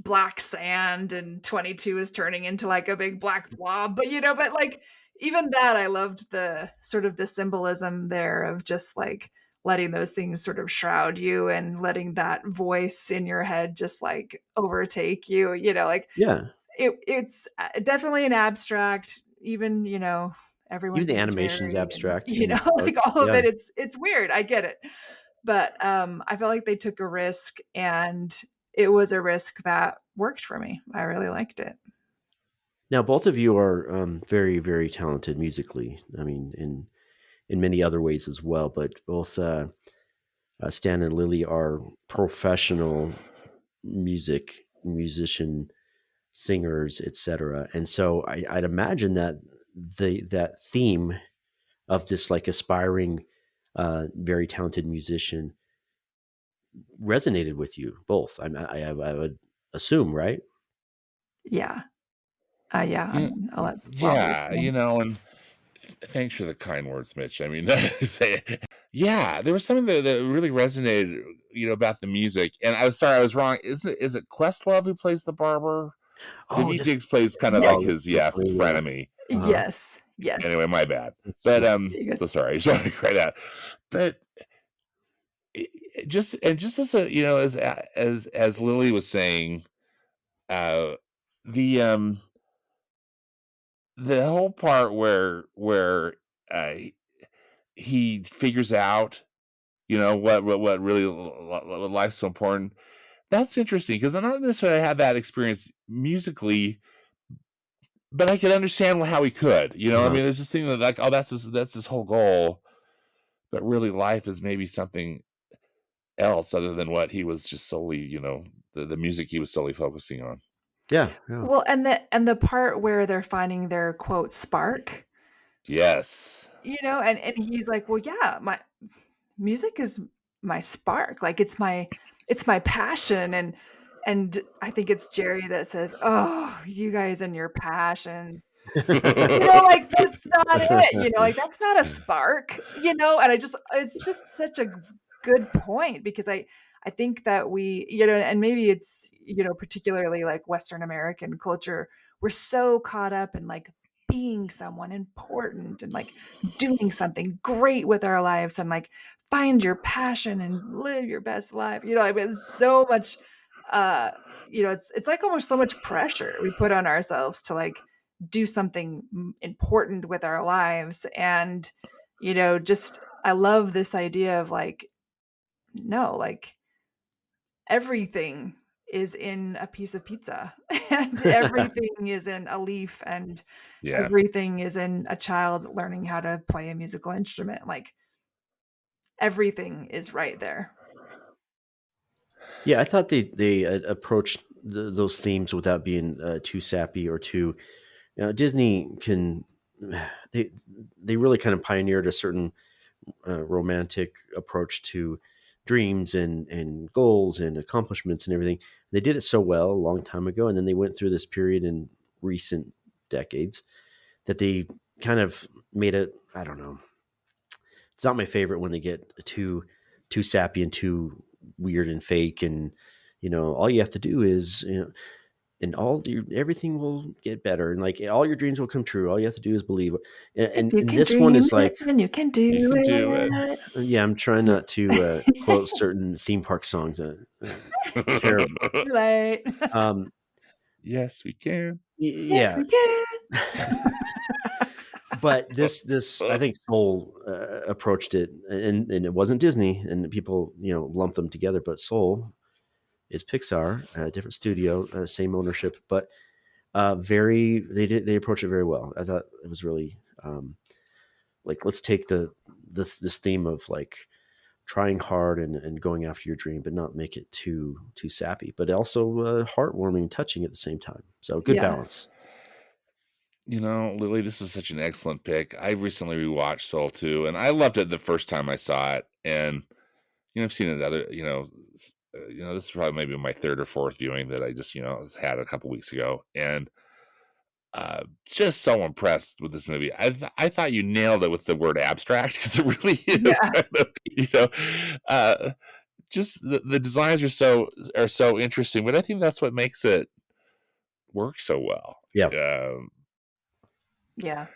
black sand, and 22 is turning into like a big black blob. But but like even that, I loved the sort of the symbolism there of just like letting those things sort of shroud you and letting that voice in your head just like overtake you. Like it's definitely an abstract, even everyone Even the being animation's Jerry, and abstract, like all of it. It's weird. I get it. But I felt like they took a risk, and it was a risk that worked for me. I really liked it. Now, both of you are very, very talented musically. I mean, in many other ways as well. But both Stan and Lily are professional musician, singers, etc. And so I'd imagine that that theme of this like aspiring, very talented musician resonated with you both. I would assume, right? Yeah. Yeah. Yeah, I'll let yeah, and thanks for the kind words, Mitch. I mean, yeah, there was something that really resonated, about the music. And I was sorry, I was wrong. Is it Questlove who plays the barber? Oh, David Diggs plays kind of like his frenemy. Yes. Anyway, my bad. But so sorry. I just want to cry that. But just as a as Lily was saying, the the whole part where he figures out, what really what life's so important. That's interesting because I don't necessarily have that experience musically, but I could understand how he could. I mean, there's this thing that like, oh, that's his whole goal, but really, life is maybe something else other than what he was just solely, the music he was solely focusing on. Yeah. Well, and the part where they're finding their quote spark. Yes. And he's like, well, yeah, my music is my spark. Like it's my passion. And I think it's Jerry that says, oh, you guys and your passion. Like that's not it. Like that's not a spark. And it's just such a good point, because I think that we, and maybe it's, particularly like Western American culture, we're so caught up in like being someone important and like doing something great with our lives, and like find your passion and live your best life. I mean, it's so much, it's like almost so much pressure we put on ourselves to like do something important with our lives. And just I love this idea of like, no, like everything is in a piece of pizza, and everything is in a leaf, and everything is in a child learning how to play a musical instrument. Like everything is right there. Yeah, I thought they approached those themes without being too sappy or too. Disney can they really kind of pioneered a certain romantic approach to dreams and goals and accomplishments and everything. They did it so well a long time ago, and then they went through this period in recent decades that they kind of made it. I don't know. It's not my favorite when they get too sappy and too weird and fake, and all you have to do is and everything will get better, and like all your dreams will come true. All you have to do is believe. And this one is like, and you can do it. Yeah, I'm trying not to quote certain theme park songs. Terrible. Right. Yes, we can. Yes, we can. But this I think Soul approached it, and it wasn't Disney, and people lumped them together. But Soul is Pixar, a different studio, same ownership, but they approached it very well. I thought it was really like, let's take this theme of like trying hard and going after your dream, but not make it too sappy, but also heartwarming and touching at the same time. So good balance. Lily, this was such an excellent pick. I recently rewatched Soul 2, and I loved it the first time I saw it. And, I've seen it this is probably maybe my third or fourth viewing that I just, had a couple weeks ago. And just so impressed with this movie. I thought you nailed it with the word abstract, because it really is kind of, just the designs are so interesting, but I think that's what makes it work so well. Yeah. Yeah.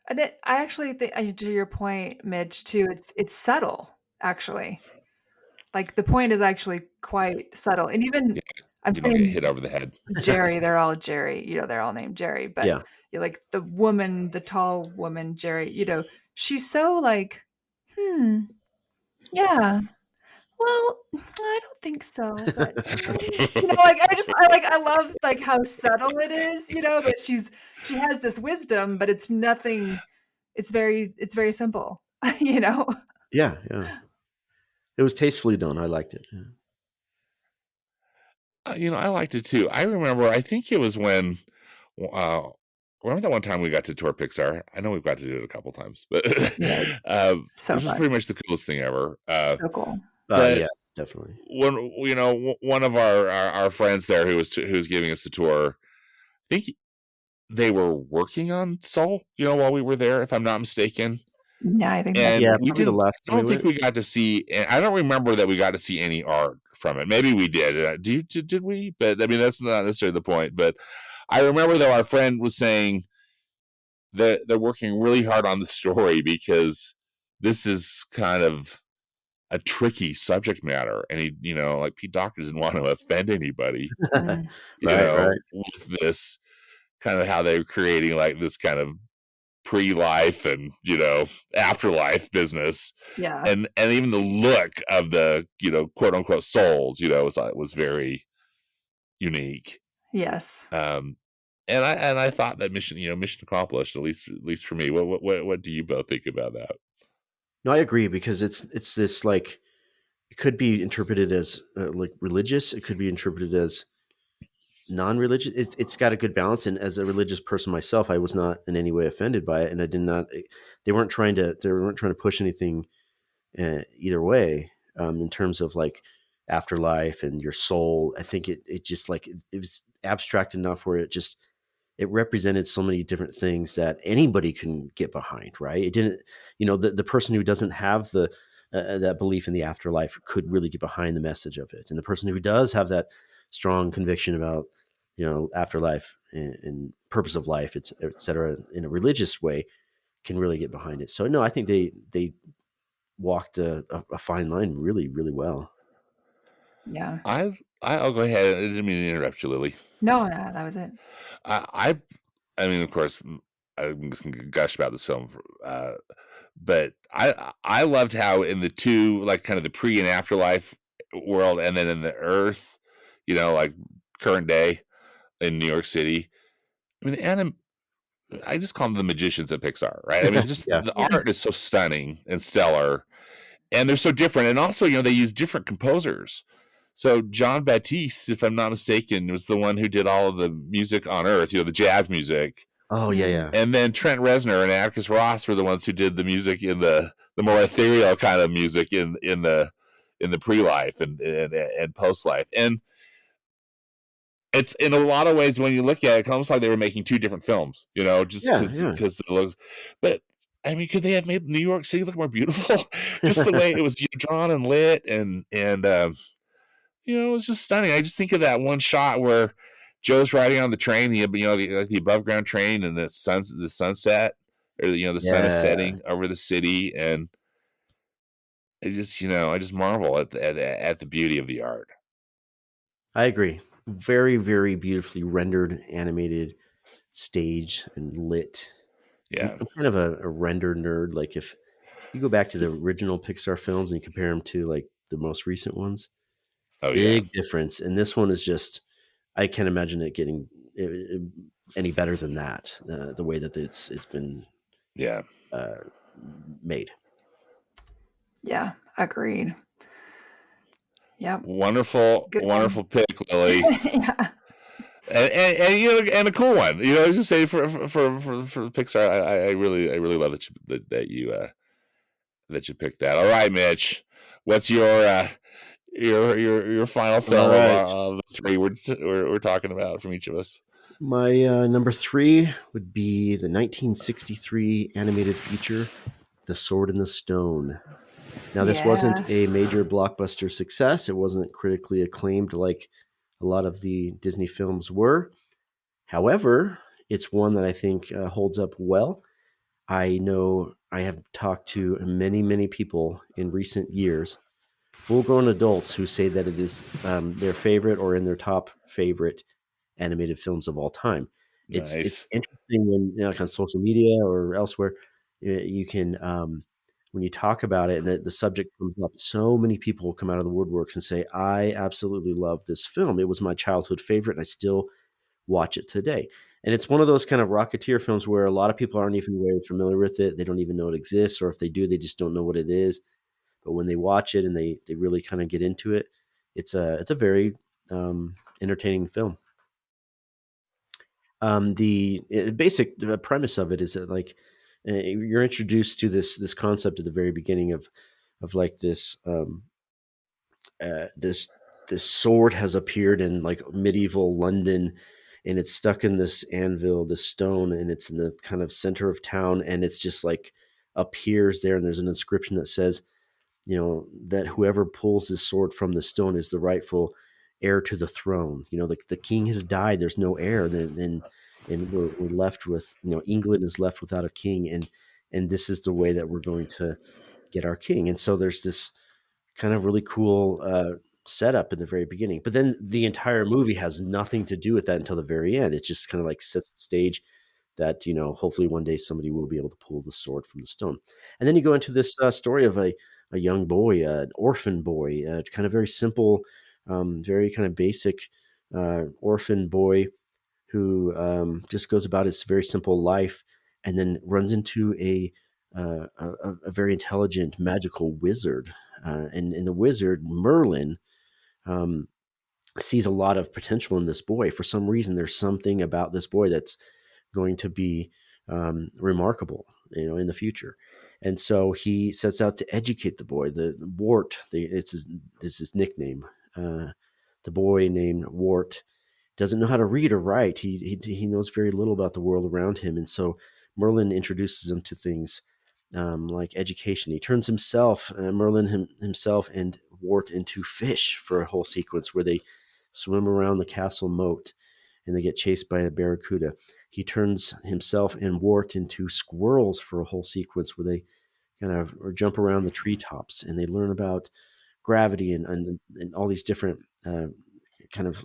And I actually think, to your point, Mitch, too, it's subtle, actually. Like, the point is actually quite subtle. And even, I'm you don't get saying hit over the head. Jerry, they're all Jerry, they're all named Jerry, but Yeah. you're like the woman, the tall woman, Jerry, she's so like, yeah, well, I don't think so, but like I love like how subtle it is, but she has this wisdom, but it's nothing. It's very simple, Yeah. It was tastefully done. I liked it. Yeah. I liked it too. I remember. I think it was when. Remember that one time we got to tour Pixar? I know we've got to do it a couple times, but so this was pretty much the coolest thing ever. so cool. Yeah, definitely. When one of our friends there who was giving us the tour, I think they were working on Soul, while we were there, if I'm not mistaken. Yeah, I think. And we didn't. I don't think we got to see. I don't remember that we got to see any art from it. Maybe we did. Did we? But I mean, that's not necessarily the point. But I remember though our friend was saying that they're working really hard on the story because this is kind of a tricky subject matter, and he, like Pete Docter didn't want to offend anybody, right. with this kind of how they're creating like this kind of pre-life and afterlife business, and even the look of the quote unquote souls was very unique. Yes. And I thought that mission accomplished, at least for me. What do you both think about that? No, I agree, because it's this, like, it could be interpreted as like religious, it could be interpreted as non-religious. It's got a good balance, and as a religious person myself, I was not in any way offended by it, and I did not. They weren't trying to push anything either way, in terms of like afterlife and your soul. I think it just like it was abstract enough where it represented so many different things that anybody can get behind, right? It didn't, the person who doesn't have the that belief in the afterlife could really get behind the message of it, and the person who does have that strong conviction about afterlife and purpose of life, et cetera, in a religious way, can really get behind it. So no, I think they walked a fine line really, really well. Yeah. I'll go ahead. I didn't mean to interrupt you, Lily. No, that was it. I mean, of course, I'm just gonna gush about this film, but I loved how in the two, like, kind of the pre and afterlife world, and then in the Earth, like current day in New York City. I mean, I just call them the magicians at Pixar, right? I mean, just the art is so stunning and stellar, and they're so different, and also they use different composers. So John Batiste, if I'm not mistaken, was the one who did all of the music on Earth, the jazz music. Oh, yeah. And then Trent Reznor and Atticus Ross were the ones who did the music in the more ethereal kind of music in the pre-life and post-life. And it's, in a lot of ways, when you look at it, it's almost like they were making two different films, just because it looks. But I mean, could they have made New York City look more beautiful? Just the way it was drawn and lit, and it was just stunning. I just think of that one shot where Joe's riding on the train, like the above ground train, and the sunset, or the sun is setting over the city, and I just marvel at the beauty of the art. I agree. Very, very beautifully rendered, animated, staged, and lit. Yeah, I'm kind of a render nerd. Like, if you go back to the original Pixar films and you compare them to like the most recent ones, big difference. And this one is just, I can't imagine it getting any better than that. The way that it's been made. Yeah, agreed. Yeah, wonderful pick, Lily. Yeah. And a cool one. I was just saying, for Pixar, I really love that you picked that. All right, Mitch, what's your final film of the three we're talking about from each of us? My number 3 would be the 1963 animated feature, The Sword in the Stone. Now, this wasn't a major blockbuster success. It wasn't critically acclaimed like a lot of the Disney films were. However, it's one that I think holds up well. I know I have talked to many, many people in recent years, full-grown adults, who say that it is their favorite or in their top favorite animated films of all time. Nice. It's interesting when, like on social media or elsewhere, you can when you talk about it and the subject comes up, so many people come out of the woodworks and say, I absolutely love this film. It was my childhood favorite, and I still watch it today. And it's one of those kind of Rocketeer films where a lot of people aren't even very familiar with it. They don't even know it exists, or if they do, they just don't know what it is. But when they watch it and they really kind of get into it, it's a very entertaining film. The basic premise of it is that, like, you're introduced to this concept at the very beginning of like this this sword has appeared in like medieval London, and it's stuck in this anvil, this stone, and it's in the kind of center of town, and it's just like appears there, and there's an inscription that says, you know, that whoever pulls this sword from the stone is the rightful heir to the throne. You know, the king has died, there's no heir, and we're left with, you know, England is left without a king, and this is the way that we're going to get our king. And so there's this kind of really cool setup in the very beginning, but then the entire movie has nothing to do with that until the very end. It just kind of like sets the stage that, you know, hopefully one day somebody will be able to pull the sword from the stone. And then you go into this story of a young boy, an orphan boy, kind of very simple, very kind of basic orphan boy who just goes about his very simple life, and then runs into a very intelligent magical wizard. And the wizard, Merlin, sees a lot of potential in this boy. For some reason, there's something about this boy that's going to be remarkable, you know, in the future. And so he sets out to educate the boy. The Wart, it's his nickname. The boy named Wart doesn't know how to read or write. He knows very little about the world around him, and so Merlin introduces him to things like education. He turns himself and Wart into fish for a whole sequence where they swim around the castle moat and they get chased by a barracuda. He turns himself and Wart into squirrels for a whole sequence where they kind of jump around the treetops, and they learn about gravity and all these different kind of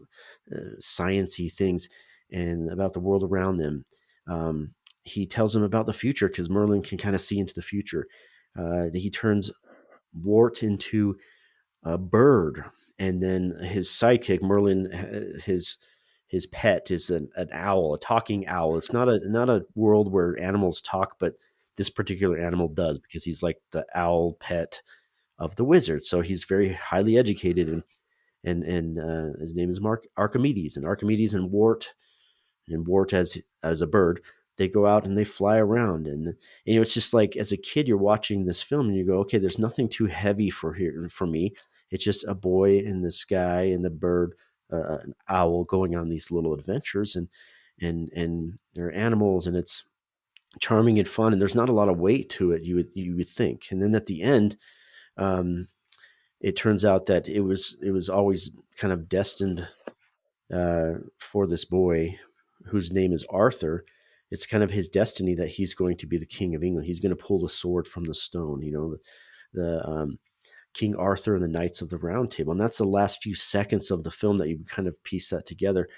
science-y things and about the world around them. He tells them about the future because Merlin can kind of see into the future. He turns Wart into a bird, and then his sidekick, Merlin, his pet is an owl, a talking owl. It's not a world where animals talk, but this particular animal does, because he's like the owl pet of the wizard. So he's very highly educated, and his name is Archimedes, and Archimedes and Wart as a bird, they go out and they fly around, and you know, it's just like, as a kid, you're watching this film and you go, okay, there's nothing too heavy for me. It's just a boy in the sky and the bird, an owl, going on these little adventures, and they're animals, and it's charming and fun, and there's not a lot of weight to it, you would think. And then at the end, it turns out that it was always kind of destined for this boy, whose name is Arthur. It's kind of his destiny that he's going to be the king of England. He's going to pull the sword from the stone, you know, the King Arthur and the Knights of the Round Table. And that's the last few seconds of the film that you kind of piece that together.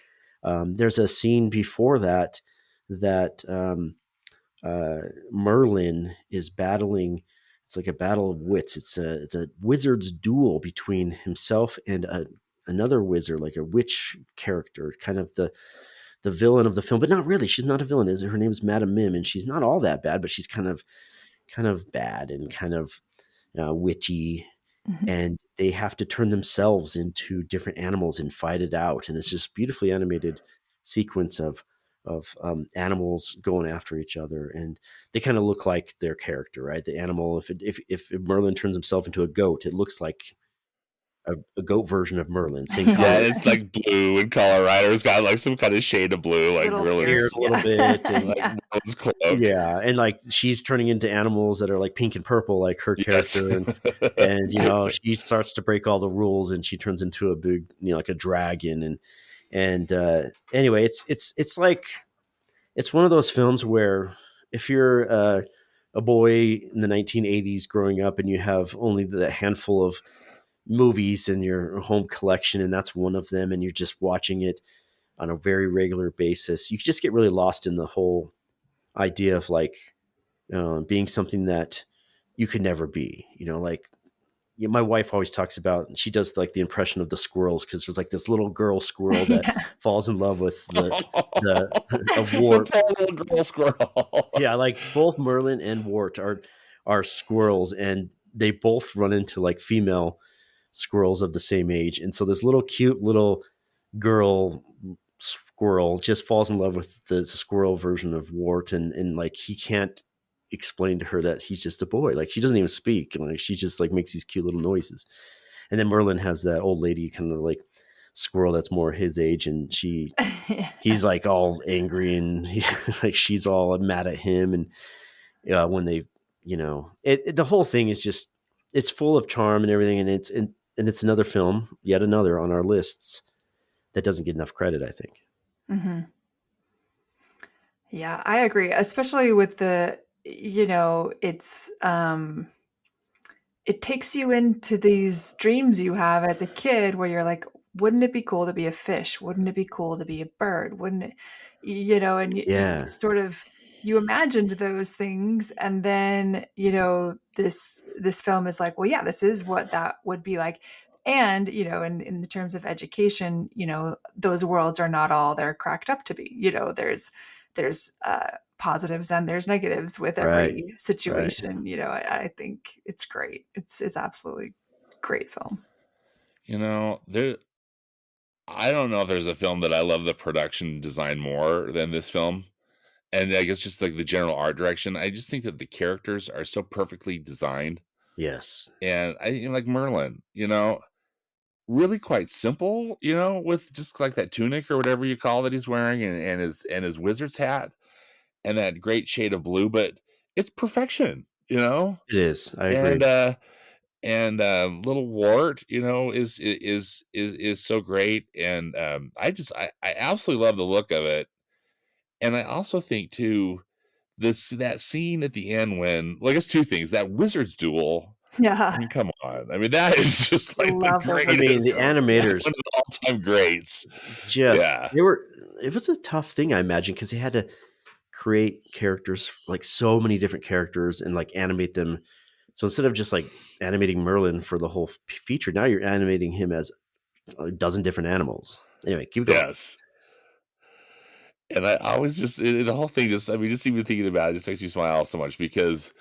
There's a scene before that Merlin is battling. It's like a battle of wits. It's a wizard's duel between himself and another wizard, like a witch character, kind of the villain of the film, but not really. She's not a villain. Her name is Madame Mim, and she's not all that bad, but she's kind of bad and kind of witchy. Mm-hmm. And they have to turn themselves into different animals and fight it out. And it's just beautifully animated sequence of animals going after each other, and they kind of look like their character, right? The animal, if Merlin turns himself into a goat, it looks like a goat version of Merlin. Same Yeah, color. it's like blue in color, right? Or it's got like some kind of shade of blue, like really a little bit, and like Merlin's cloak. Yeah, and like she's turning into animals that are like pink and purple, like her character, and she starts to break all the rules, and she turns into a big, like a dragon, and anyway, it's like it's one of those films where if you're a boy in the 1980s growing up and you have only the handful of movies in your home collection, and that's one of them, and you're just watching it on a very regular basis, you just get really lost in the whole idea of like being something that you could never be. Like my wife always talks about, she does like the impression of the squirrels, because there's like this little girl squirrel that falls in love with a Wart. The poor little girl squirrel. Yeah, like both Merlin and Wart are squirrels, and they both run into like female squirrels of the same age, and so this little cute little girl squirrel just falls in love with the squirrel version of Wart, and like he can't explain to her that he's just a boy. Like she doesn't even speak, like she just like makes these cute little noises. And then Merlin has that old lady kind of like squirrel that's more his age, and he's like all angry, and like she's all mad at him, and when they the whole thing is just, it's full of charm and everything, and it's another film, yet another on our lists that doesn't get enough credit, I think. Mm-hmm. Yeah, I agree, especially with the, it's it takes you into these dreams you have as a kid where you're like, wouldn't it be cool to be a fish? Wouldn't it be cool to be a bird? Wouldn't it, and you sort of, you imagined those things, and then, this film is like, well, yeah, this is what that would be like. And, in the terms of education, those worlds are not all they're cracked up to be. There's positives and there's negatives with every situation. I think it's great. It's absolutely great film. I don't know if there's a film that I love the production design more than this film. And I guess just like the general art direction. I just think that the characters are so perfectly designed. Yes. And I like Merlin, really quite simple, with just like that tunic or whatever you call it he's wearing, and his wizard's hat and that great shade of blue, but it's perfection, It is. I agree. And little Wart, is so great. And I absolutely love the look of it. And I also think too, that scene at the end when, well, I guess two things, that wizard's duel. Yeah. I mean, come on. I mean, that is just like the greatest. I mean, the animators, one of the all-time greats. It was a tough thing, I imagine, because they had to create characters, like so many different characters, and like animate them. So instead of just like animating Merlin for the whole feature, now you're animating him as a dozen different animals. Anyway, keep going. Yes. And I always just, the whole thing just even thinking about it just makes me smile so much, because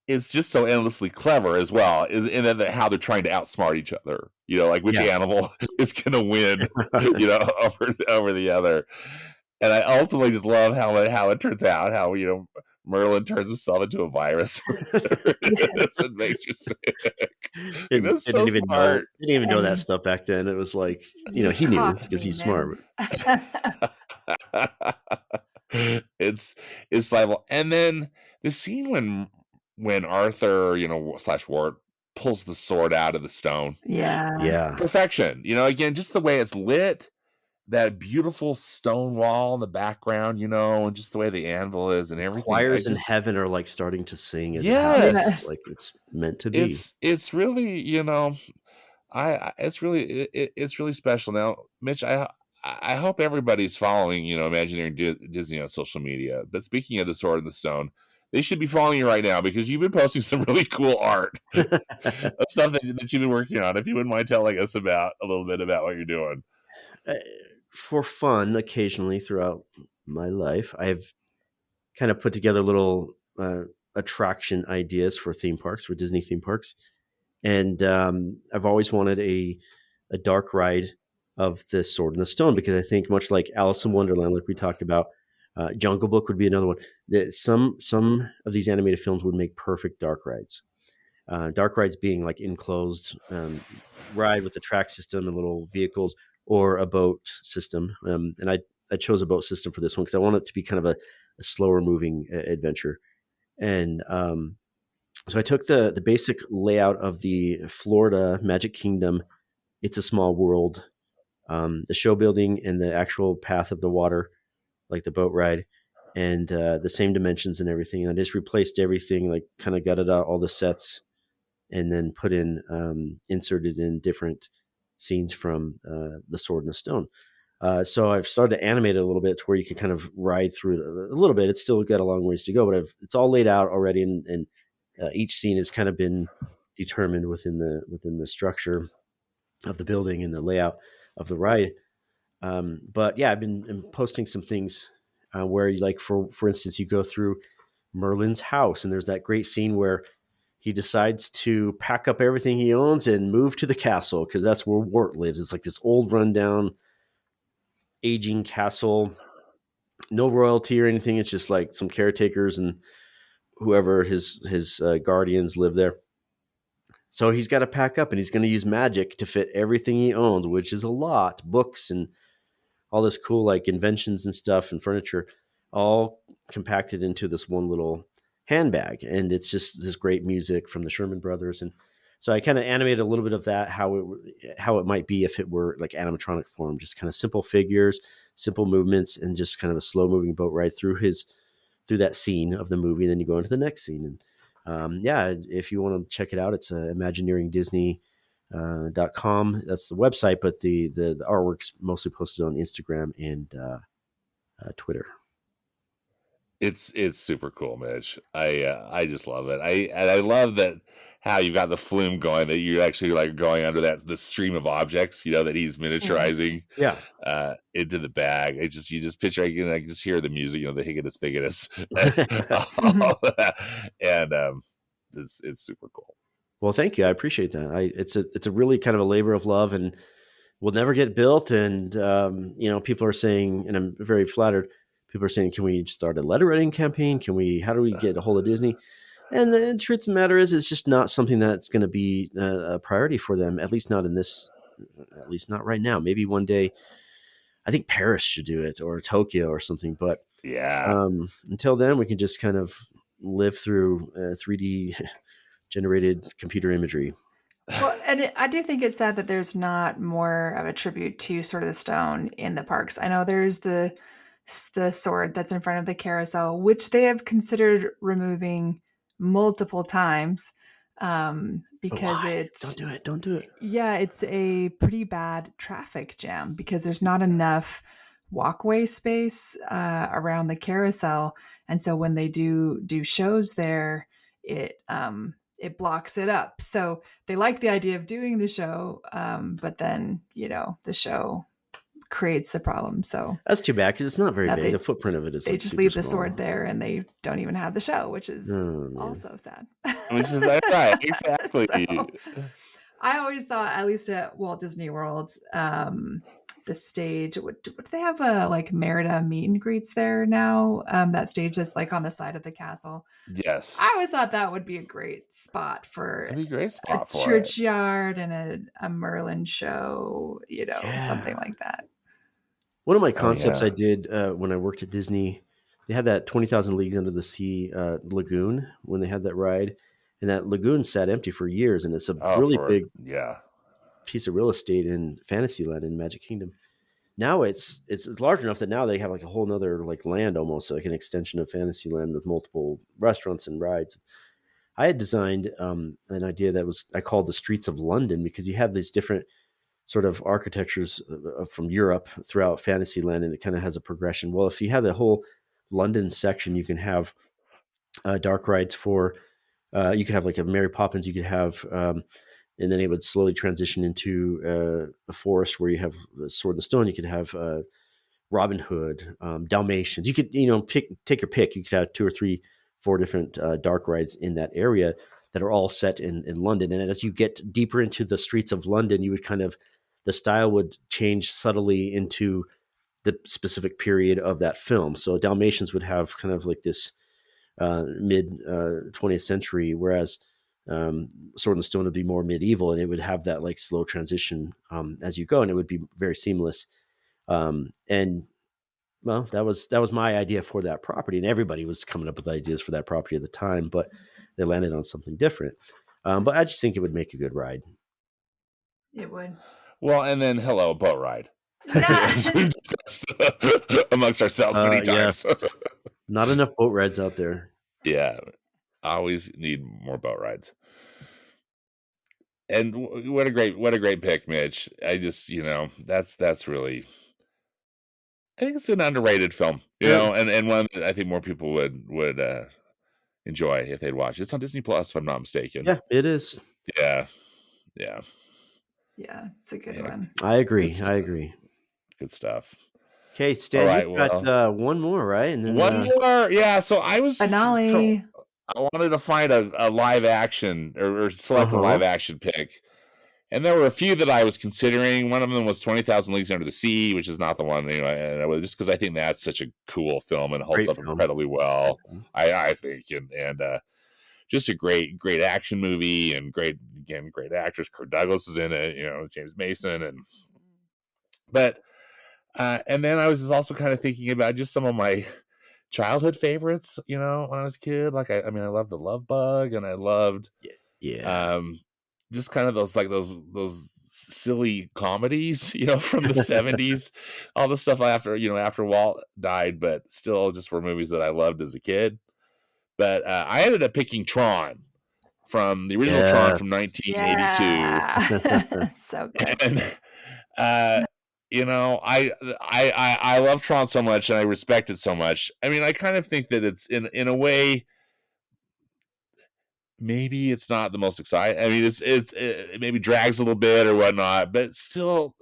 it's just so endlessly clever as well, in that how they're trying to outsmart each other. Like which animal is going to win, over the other. And I ultimately just love how it turns out, how Merlin turns himself into a virus. It makes you sick. That's so smart. Didn't even know that stuff back then. It was like, he knew because he's smart. It's like, and then the scene when Arthur, / Wart pulls the sword out of the stone. Yeah. Perfection. Again, just the way it's lit, that beautiful stone wall in the background, and just the way the anvil is and everything. Choirs in heaven are like starting to sing as yes, like it's meant to be. It's really, it's really special. Now, Mitch, I hope everybody's following, Imagineering Disney on social media. But speaking of the Sword and the Stone, they should be following you right now, because you've been posting some really cool art of stuff that you've been working on. If you wouldn't mind telling us a little bit about what you're doing. For fun, occasionally throughout my life, I've kind of put together little attraction ideas for theme parks, for Disney theme parks. And I've always wanted a dark ride of the Sword and the Stone, because I think much like Alice in Wonderland, like we talked about, Jungle Book would be another one. Some of these animated films would make perfect dark rides. Dark rides being like enclosed ride with a track system and little vehicles, or a boat system. And I chose a boat system for this one because I want it to be kind of a slower moving adventure. And so I took the basic layout of the Florida Magic Kingdom It's a Small World, the show building and the actual path of the water, like the boat ride, and the same dimensions and everything. And I just replaced everything, like kind of gutted out all the sets, and then put in inserted in different scenes from the Sword and the Stone. So I've started to animate it a little bit to where you can kind of ride through it a little bit. It's still got a long ways to go, but it's all laid out already, and each scene has kind of been determined within the structure of the building and the layout of the ride. But yeah, I've been posting some things where you, like, for instance, you go through Merlin's house, and there's that great scene where he decides to pack up everything he owns and move to the castle because that's where Wart lives. It's like this old rundown, aging castle, no royalty or anything. It's just like some caretakers and whoever his guardians live there. So he's got to pack up, and he's going to use magic to fit everything he owns, which is a lot, books and all this cool like inventions and stuff and furniture, all compacted into this one little handbag. And it's just this great music from the Sherman Brothers. And so I kind of animated a little bit of that, how it might be if it were like animatronic form, just kind of simple figures, simple movements, and just kind of a slow moving boat ride through that scene of the movie. And then you go into the next scene. And yeah, if you want to check it out, it's imagineeringdisney.com. That's the website, but the artwork's mostly posted on Instagram and Twitter. It's super cool, Mitch. I just love it. I love that how you got the flume going, that you're actually like going under the stream of objects, that he's miniaturizing into the bag. You just picture, I can just hear the music, the higgitus bigotus, and it's super cool. Well, thank you. I appreciate that. It's a really kind of a labor of love, and will never get built. And people are saying, and I'm very flattered, people are saying, can we start a letter writing campaign? How do we get a hold of Disney? And the truth of the matter is, it's just not something that's going to be a priority for them, at least not right now. Maybe one day, I think Paris should do it, or Tokyo or something. But yeah, until then, we can just kind of live through 3D generated computer imagery. Well, and I do think it's sad that there's not more of a tribute to Sword of the Stone in the parks. I know there's the sword that's in front of the carousel, which they have considered removing multiple times, because it's don't do it. Yeah, it's a pretty bad traffic jam because there's not enough walkway space around the carousel, and so when they do shows there, it blocks it up. So they like the idea of doing the show, but then the show creates the problem. So that's too bad, because it's not very big. The footprint of it is. They just leave the sword there, and they don't even have the show, which is also sad. Which is right, exactly. So, I always thought, at least at Walt Disney World, the stage would they have a like Merida meet and greets there now? That stage that's like on the side of the castle. Yes, I always thought that would be a great spot for a churchyard and a Merlin show, something like that. One of my concepts I did when I worked at Disney, they had that 20,000 Leagues Under the Sea lagoon when they had that ride, and that lagoon sat empty for years, and it's a really big piece of real estate in Fantasyland in Magic Kingdom. Now it's large enough that now they have like a whole nother like land, almost like an extension of Fantasyland with multiple restaurants and rides. I had designed an idea that I called the Streets of London, because you have these different sort of architectures from Europe throughout Fantasyland, and it kind of has a progression. Well, if you have the whole London section, you can have dark rides for, you could have like a Mary Poppins, you could have, and then it would slowly transition into a forest where you have Sword and the Stone. You could have Robin Hood, Dalmatians. You could, take your pick. You could have 2 or 3, 4 different dark rides in that area that are all set in London. And as you get deeper into the streets of London, you would the style would change subtly into the specific period of that film. So Dalmatians would have kind of like this mid 20th century, whereas Sword in the Stone would be more medieval, and it would have that like slow transition as you go, and it would be very seamless. And well, that was my idea for that property, and everybody was coming up with ideas for that property at the time, but they landed on something different. But I just think it would make a good ride. It would. Well, and then hello, boat ride. As we've discussed amongst ourselves many times. Yeah. Not enough boat rides out there. Yeah, I always need more boat rides. And what a great pick, Mitch. I just, that's really, I think it's an underrated film, you know, and one that I think more people would enjoy if they'd watch. It's on Disney Plus, if I'm not mistaken. Yeah, it is. Yeah, it's a good one. I agree. Good stuff. Okay, Stan, right, you've got one more, right? And then, one more, yeah. So I was finale. I wanted to find a live action or select a live action pick. And there were a few that I was considering. One of them was 20,000 Leagues Under the Sea, which is not the one, just because I think that's such a cool film and holds up incredibly well, I think. And just a great action movie and great actors. Kirk Douglas is in it, James Mason. But and then I was just also kind of thinking about just some of my childhood favorites, when I was a kid. Like, I loved The Love Bug, and I loved just kind of those silly comedies, from the 70s, all the stuff after Walt died, but still just were movies that I loved as a kid. But I ended up picking Tron, from the original Tron from 1982. Yeah. So good. And I love Tron so much, and I respect it so much. I mean, I kind of think that it's in a way, maybe it's not the most exciting. I mean, it maybe drags a little bit or whatnot, but still,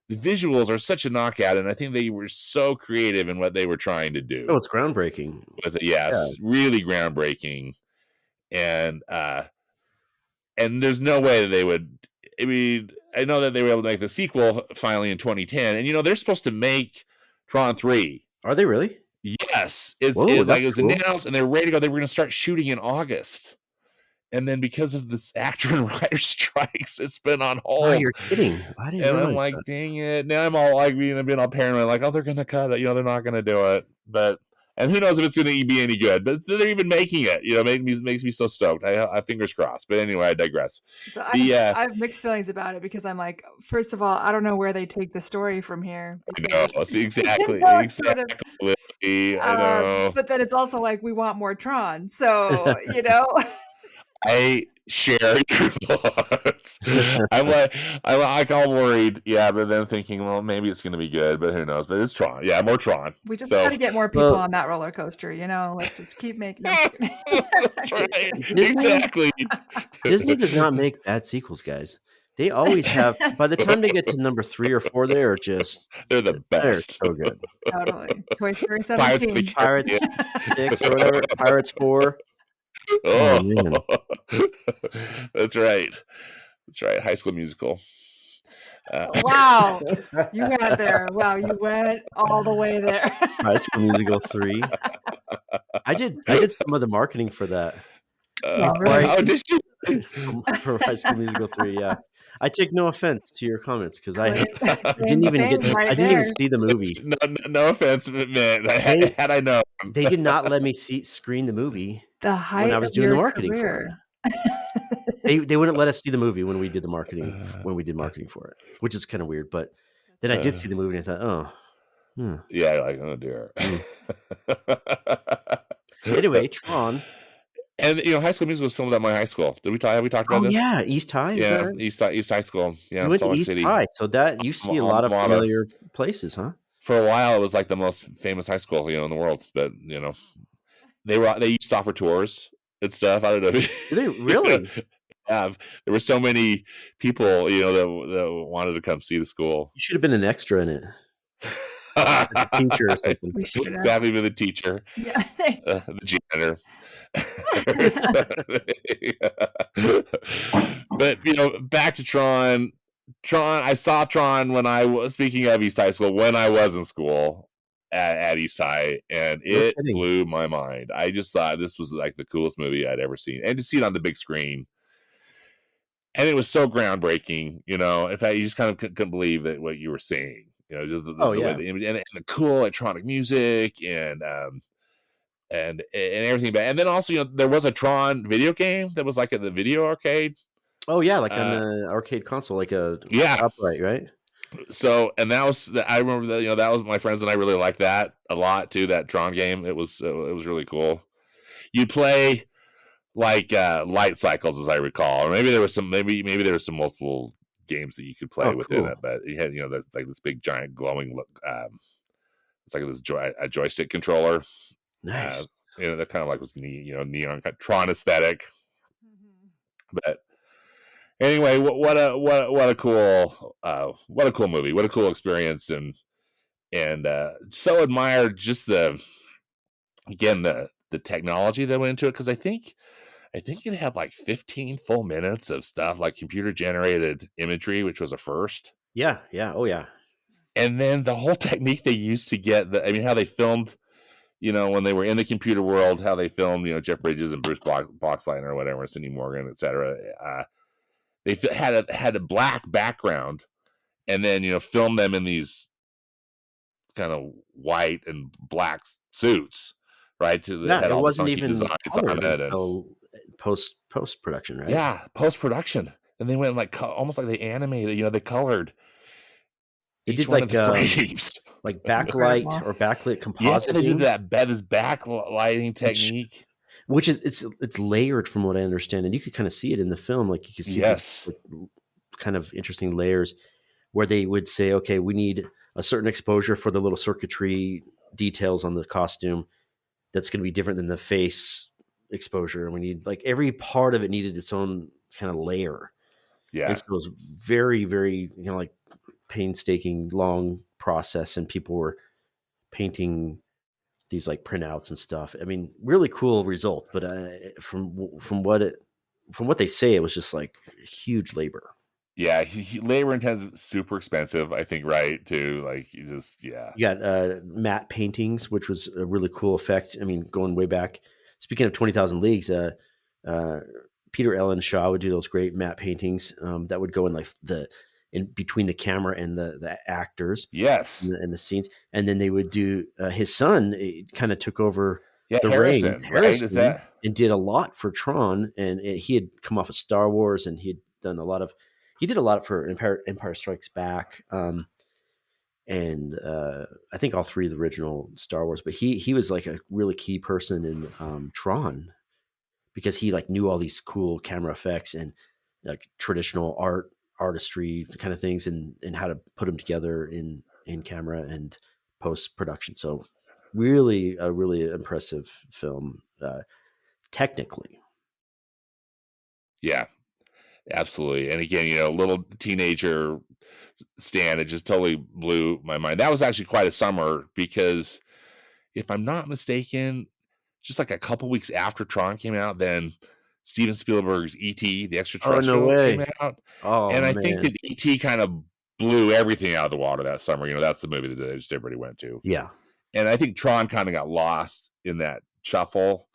the visuals are such a knockout, and I think they were so creative in what they were trying to do. Oh, it's groundbreaking. With it, yes, really groundbreaking, and there's no way that they would. I mean, I know that they were able to make the sequel finally in 2010, and they're supposed to make Tron 3. Are they really? Yes, it was cool. Announced, and they were ready to go. They were going to start shooting in August. And then because of this actor and writer strikes, it's been on hold. Oh, you're kidding. I didn't I'm like, that. Dang it. Now I'm all like being all paranoid, like, oh, they're going to cut it. They're not going to do it. And who knows if it's going to be any good. But they're even making it. Makes me so stoked. I fingers crossed. But anyway, I digress. I have mixed feelings about it, because I'm like, first of all, I don't know where they take the story from here. I know. See, exactly. Exactly. I know. But then it's also like, we want more Tron. So, I share your thoughts. I'm all worried, but then thinking, well, maybe it's going to be good, but who knows? But it's Tron, more Tron. We just got to get more people on that roller coaster, Let's just keep making them. That's right, exactly. Disney does not make bad sequels, guys. They always have. By the time they get to number 3 or 4, they're the best. They're so good. Totally. Toy Story 17, Pirates 6 or whatever. Pirates 4. Oh, man. That's right. High School Musical. Wow, you got there. Wow, you went all the way there. High School Musical 3. I did some of the marketing for that. Did you? For High School Musical 3, yeah. I take no offense to your comments, because I didn't even see the movie. No offense, man. Had I known, they did not let me screen the movie when I was doing the marketing for it. They wouldn't let us see the movie when we did the marketing for it, which is kind of weird. But then I did see the movie, and I thought, yeah, like, oh dear. Anyway, Tron. And High School Musical was filmed at my high school. Have we talked about this? Yeah, East High. Yeah, right? East High School. Yeah, you went to East City. High, so that you see a lot of familiar places, huh? For a while, it was like the most famous high school, in the world. But they used to offer tours and stuff. I don't know. Did they really? There were so many people, that wanted to come see the school. You should have been an extra in it. Like a teacher or something. Exactly, with a teacher. Yeah. The janitor. But back to Tron. I saw Tron when I was, speaking of East High School, when I was in school at East High, and it blew my mind. I just thought this was like the coolest movie I'd ever seen, and to see it on the big screen, and it was so groundbreaking. You know, in fact, you just kind of couldn't believe that what you were seeing. You know, just the way the image and the cool electronic music and everything. And then also, you know, there was a Tron video game that was like at the video arcade. Oh yeah, like on the arcade console, like a upright, right? So, and that was, I remember that, you know, that was my friends and I really liked that a lot too. That Tron game, it was really cool. You play like light cycles, as I recall, or maybe there was some, maybe there was some multiple games that you could play within it. But you had, you know, that's like this big giant glowing it's like this joystick controller. Nice. You know, that kind of like was neon Tron aesthetic. But anyway, what a cool movie, what a cool experience, and so admired just the technology that went into it, because I think it had like 15 full minutes of stuff like computer generated imagery, which was a first. Yeah, oh yeah. And then the whole technique they used to get how they filmed, you know, when they were in the computer world, how they filmed, you know, Jeff Bridges and Bruce Boxleitner or whatever, Cindy Morgan, etc. They had a black background, and then, you know, film them in these kind of white and black suits, right? It wasn't even designs on it post production, right? Yeah, post production, and they went like almost like they animated. You know, they colored. They did like frames, like backlight or backlit compositing. Yeah, they did that. This backlighting technique, which is it's layered from what I understand, and you could kind of see it in the film. Like you could see this kind of interesting layers where they would say, okay, we need a certain exposure for the little circuitry details on the costume that's going to be different than the face exposure, and we need, like, every part of it needed its own kind of layer. Yeah, and so it was very, very, you know, like painstaking, long process, and people were painting these like printouts and stuff. I mean, really cool result, but from what they say, it was just like huge labor. Yeah, labor intensive, super expensive, I think, right? Too, like, you got matte paintings, which was a really cool effect. I mean, going way back. Speaking of 20,000 Leagues, Peter Ellen Shaw would do those great matte paintings that would go in like in between the camera and the actors, yes, and the scenes, and then they would do his son kind of took over the Harrison, right? Is that, and did a lot for Tron, and he had come off of Star Wars, and he had done a lot of. He did a lot for Empire Strikes Back, and I think all three of the original Star Wars. But he was like a really key person in Tron, because he like knew all these cool camera effects and like traditional artistry kind of things, and how to put them together in camera and post production. So really a really impressive film technically. Yeah. Absolutely. And again, you know, little teenager Stan, it just totally blew my mind. That was actually quite a summer, because if I'm not mistaken, just like a couple weeks after Tron came out, then Steven Spielberg's E.T., the Extraterrestrial, came out. And I think that E.T. kind of blew everything out of the water that summer. You know, that's the movie that just everybody went to. Yeah. And I think Tron kind of got lost in that shuffle,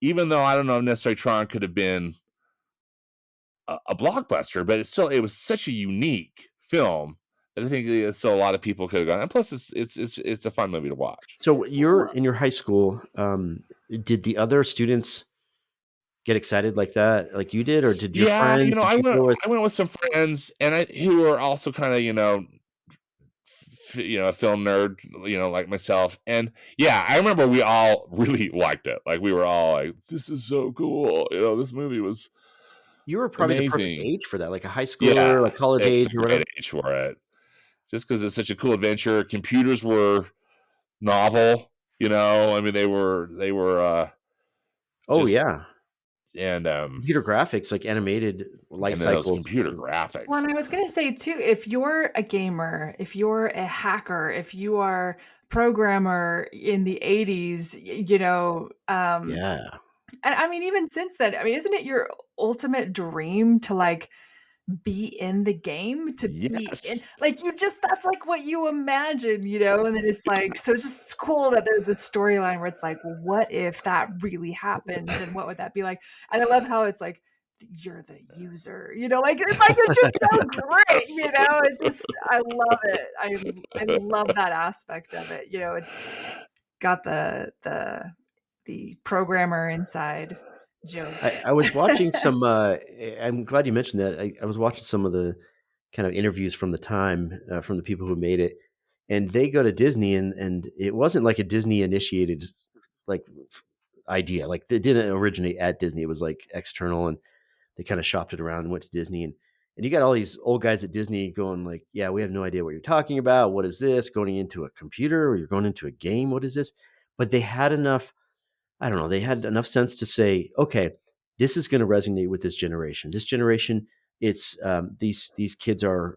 even though I don't know if necessarily Tron could have been a blockbuster, but it was such a unique film that I think still a lot of people could have gone. And plus, it's a fun movie to watch. So you're in your high school. Did the other students get excited like that, like you did, or did your friends? You know, I went with some friends, and who were also kind of, you know, a film nerd, you know, like myself. And yeah, I remember we all really liked it. Like, we were all like, "This is so cool!" You know, this movie was. You were probably amazing. The perfect age for that, like a high schooler, like college age, or whatever. Age for it, just because it's such a cool adventure. Computers were novel, you know. I mean, they were. Oh yeah, and computer graphics, like animated light cycles, computer graphics. Well, and I was going to say too, if you're a gamer, if you're a hacker, if you are a programmer in the 80s, you know, yeah. And I mean, even since then, I mean, isn't it your ultimate dream to like be in the game, to be in, like, that's like what you imagine, you know? And then it's like, so it's just cool that there's a storyline where it's like, well, what if that really happened, and what would that be like? And I love how it's like, you're the user, it's just so great, it's just, I love it. I love that aspect of it. It's got the programmer inside jokes. I was watching some, I'm glad you mentioned that. I was watching some of the kind of interviews from the time, from the people who made it, and they go to Disney, and it wasn't like a Disney initiated like idea. Like they didn't originate at Disney. It was like external, and they kind of shopped it around and went to Disney. And you got all these old guys at Disney going like, yeah, we have no idea what you're talking about. What is this? Going into a computer, or you're going into a game? What is this? But they had enough, I don't know, they had enough sense to say, okay, this is going to resonate with this generation. This generation, it's these kids are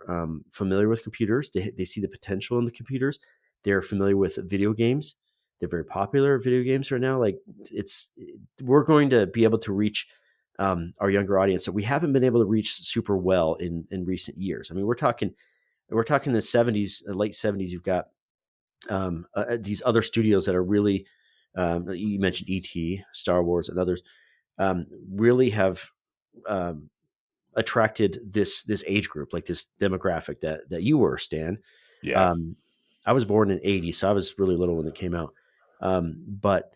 familiar with computers. They see the potential in the computers. They're familiar with video games. They're very popular video games right now. Like we're going to be able to reach our younger audience that we haven't been able to reach super well in recent years. I mean, we're talking the 70s, late 70s. You've got these other studios that are really, you mentioned E.T., Star Wars, and others, really have attracted this age group, like this demographic that you were, Stan. Yeah. I was born in '80, so I was really little when it came out. But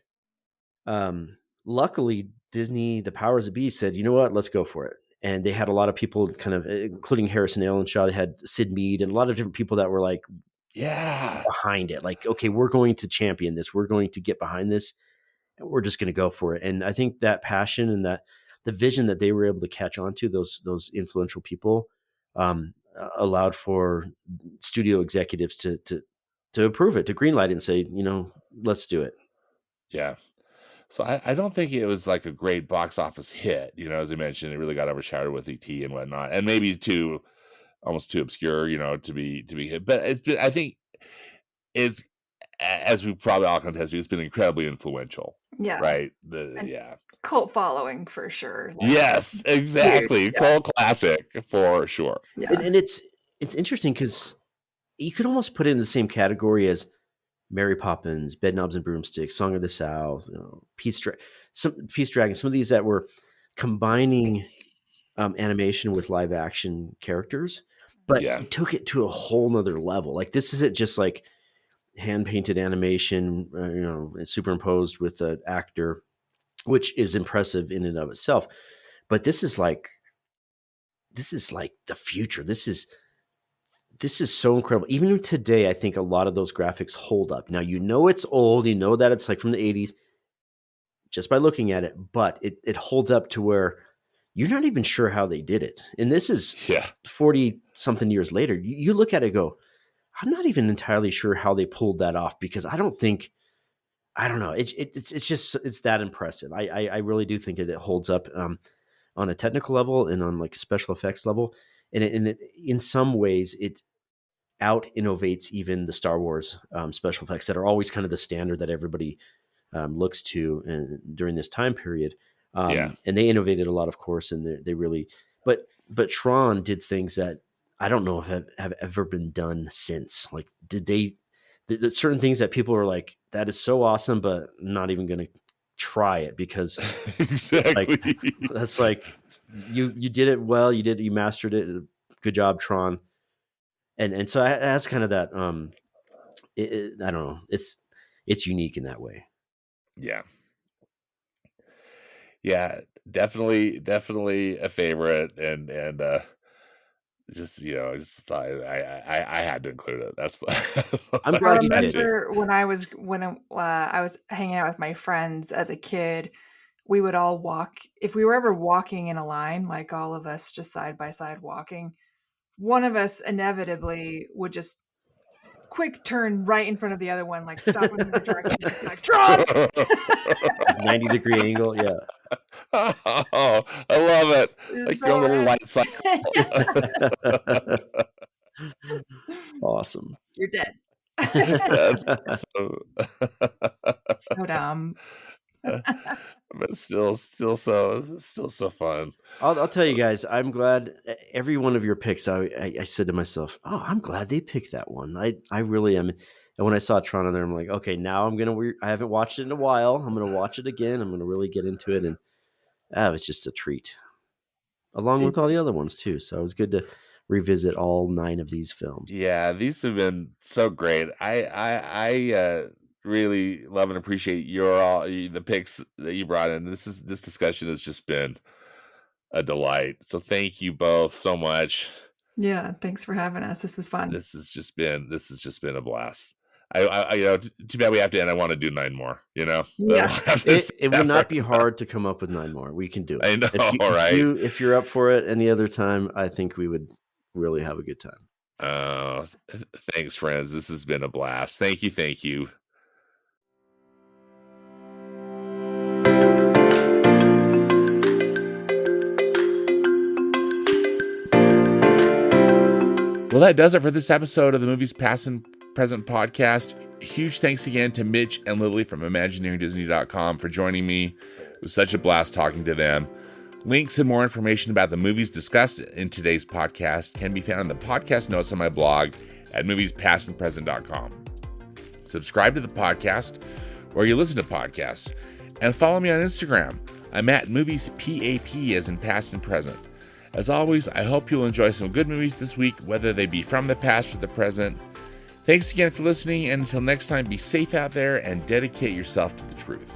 luckily, Disney, the powers that be, said, you know what, let's go for it. And they had a lot of people kind of, including Harrison Allenshaw, they had Sid Mead and a lot of different people that were like, behind it. Like, okay, we're going to champion this. We're going to get behind this. And we're just going to go for it. And I think that passion and that the vision that they were able to catch on to, those influential people, allowed for studio executives to approve it, to greenlight it and say, let's do it. Yeah. So I don't think it was like a great box office hit. As I mentioned, it really got overshadowed with E.T. and whatnot, and maybe almost too obscure, to be hit. But I think it's, as we probably all can attest to, it's been incredibly influential. Yeah. Right. Cult following for sure. Yes, exactly. Huge, cult classic for sure. Yeah. And it's interesting because you could almost put it in the same category as Mary Poppins, Bedknobs and Broomsticks, Song of the South, Pete's Dragon, some of these that were combining animation with live action characters, but took it to a whole nother level. Like this isn't just like hand painted animation, superimposed with an actor, which is impressive in and of itself. But this is like the future. This is so incredible. Even today, I think a lot of those graphics hold up. Now, it's old. You know that it's like from the 80s just by looking at it, but it holds up to where you're not even sure how they did it. And this is 40-something years later. You look at it and go, I'm not even entirely sure how they pulled that off because I don't know. It's that impressive. I really do think that it holds up on a technical level and on like a special effects level. And in some ways, it out innovates even the Star Wars special effects that are always kind of the standard that everybody looks to during this time period. And they innovated a lot, of course, and they really. But Tron did things that I don't know if have ever been done since. Like, did they? Certain things that people are like, that is so awesome, but not even going to try it because exactly. That's like you did it well. You mastered it. Good job, Tron. And so it has kind of that. I don't know. It's unique in that way. Yeah. Yeah, definitely a favorite, and just just thought I had to include it. That's I'm glad you did. When I was hanging out with my friends as a kid, we would all walk. If we were ever walking in a line, like all of us just side by side walking, one of us inevitably would just quick turn right in front of the other one, like stopping in the direction, like Tron. 90-degree angle, yeah. Oh, I love it. Like your little light cycle. Awesome. You're dead. That's so dumb. But still so fun. I'll tell you guys, I'm glad every one of your picks. I said to myself, "Oh, I'm glad they picked that one." I really am. And when I saw Tron on there, I'm like, "Okay, now I haven't watched it in a while. I'm gonna watch it again. I'm gonna really get into it." And it's just a treat. along with all the other ones too. So it was good to revisit all 9 of these films. Yeah, these have been so great. I really love and appreciate the picks that you brought in. This discussion has just been a delight. So thank you both so much. Yeah, thanks for having us. This was fun. This has just been a blast. I too bad we have to end. I want to do 9 more. Yeah. It would not be hard to come up with 9 more. We can do it. I know, right? If you're up for it any other time, I think we would really have a good time. Thanks, friends. This has been a blast. Thank you. Well, that does it for this episode of the Movies Past and Present podcast. Huge thanks again to Mitch and Lilly from ImagineeringDisney.com for joining me. It was such a blast talking to them. Links and more information about the movies discussed in today's podcast can be found in the podcast notes on my blog at moviespastandpresent.com. Subscribe to the podcast where you listen to podcasts, and follow me on Instagram. I'm at moviespap, as in past and present. As always, I hope you'll enjoy some good movies this week, whether they be from the past or the present. Thanks again for listening, and until next time, be safe out there and dedicate yourself to the truth.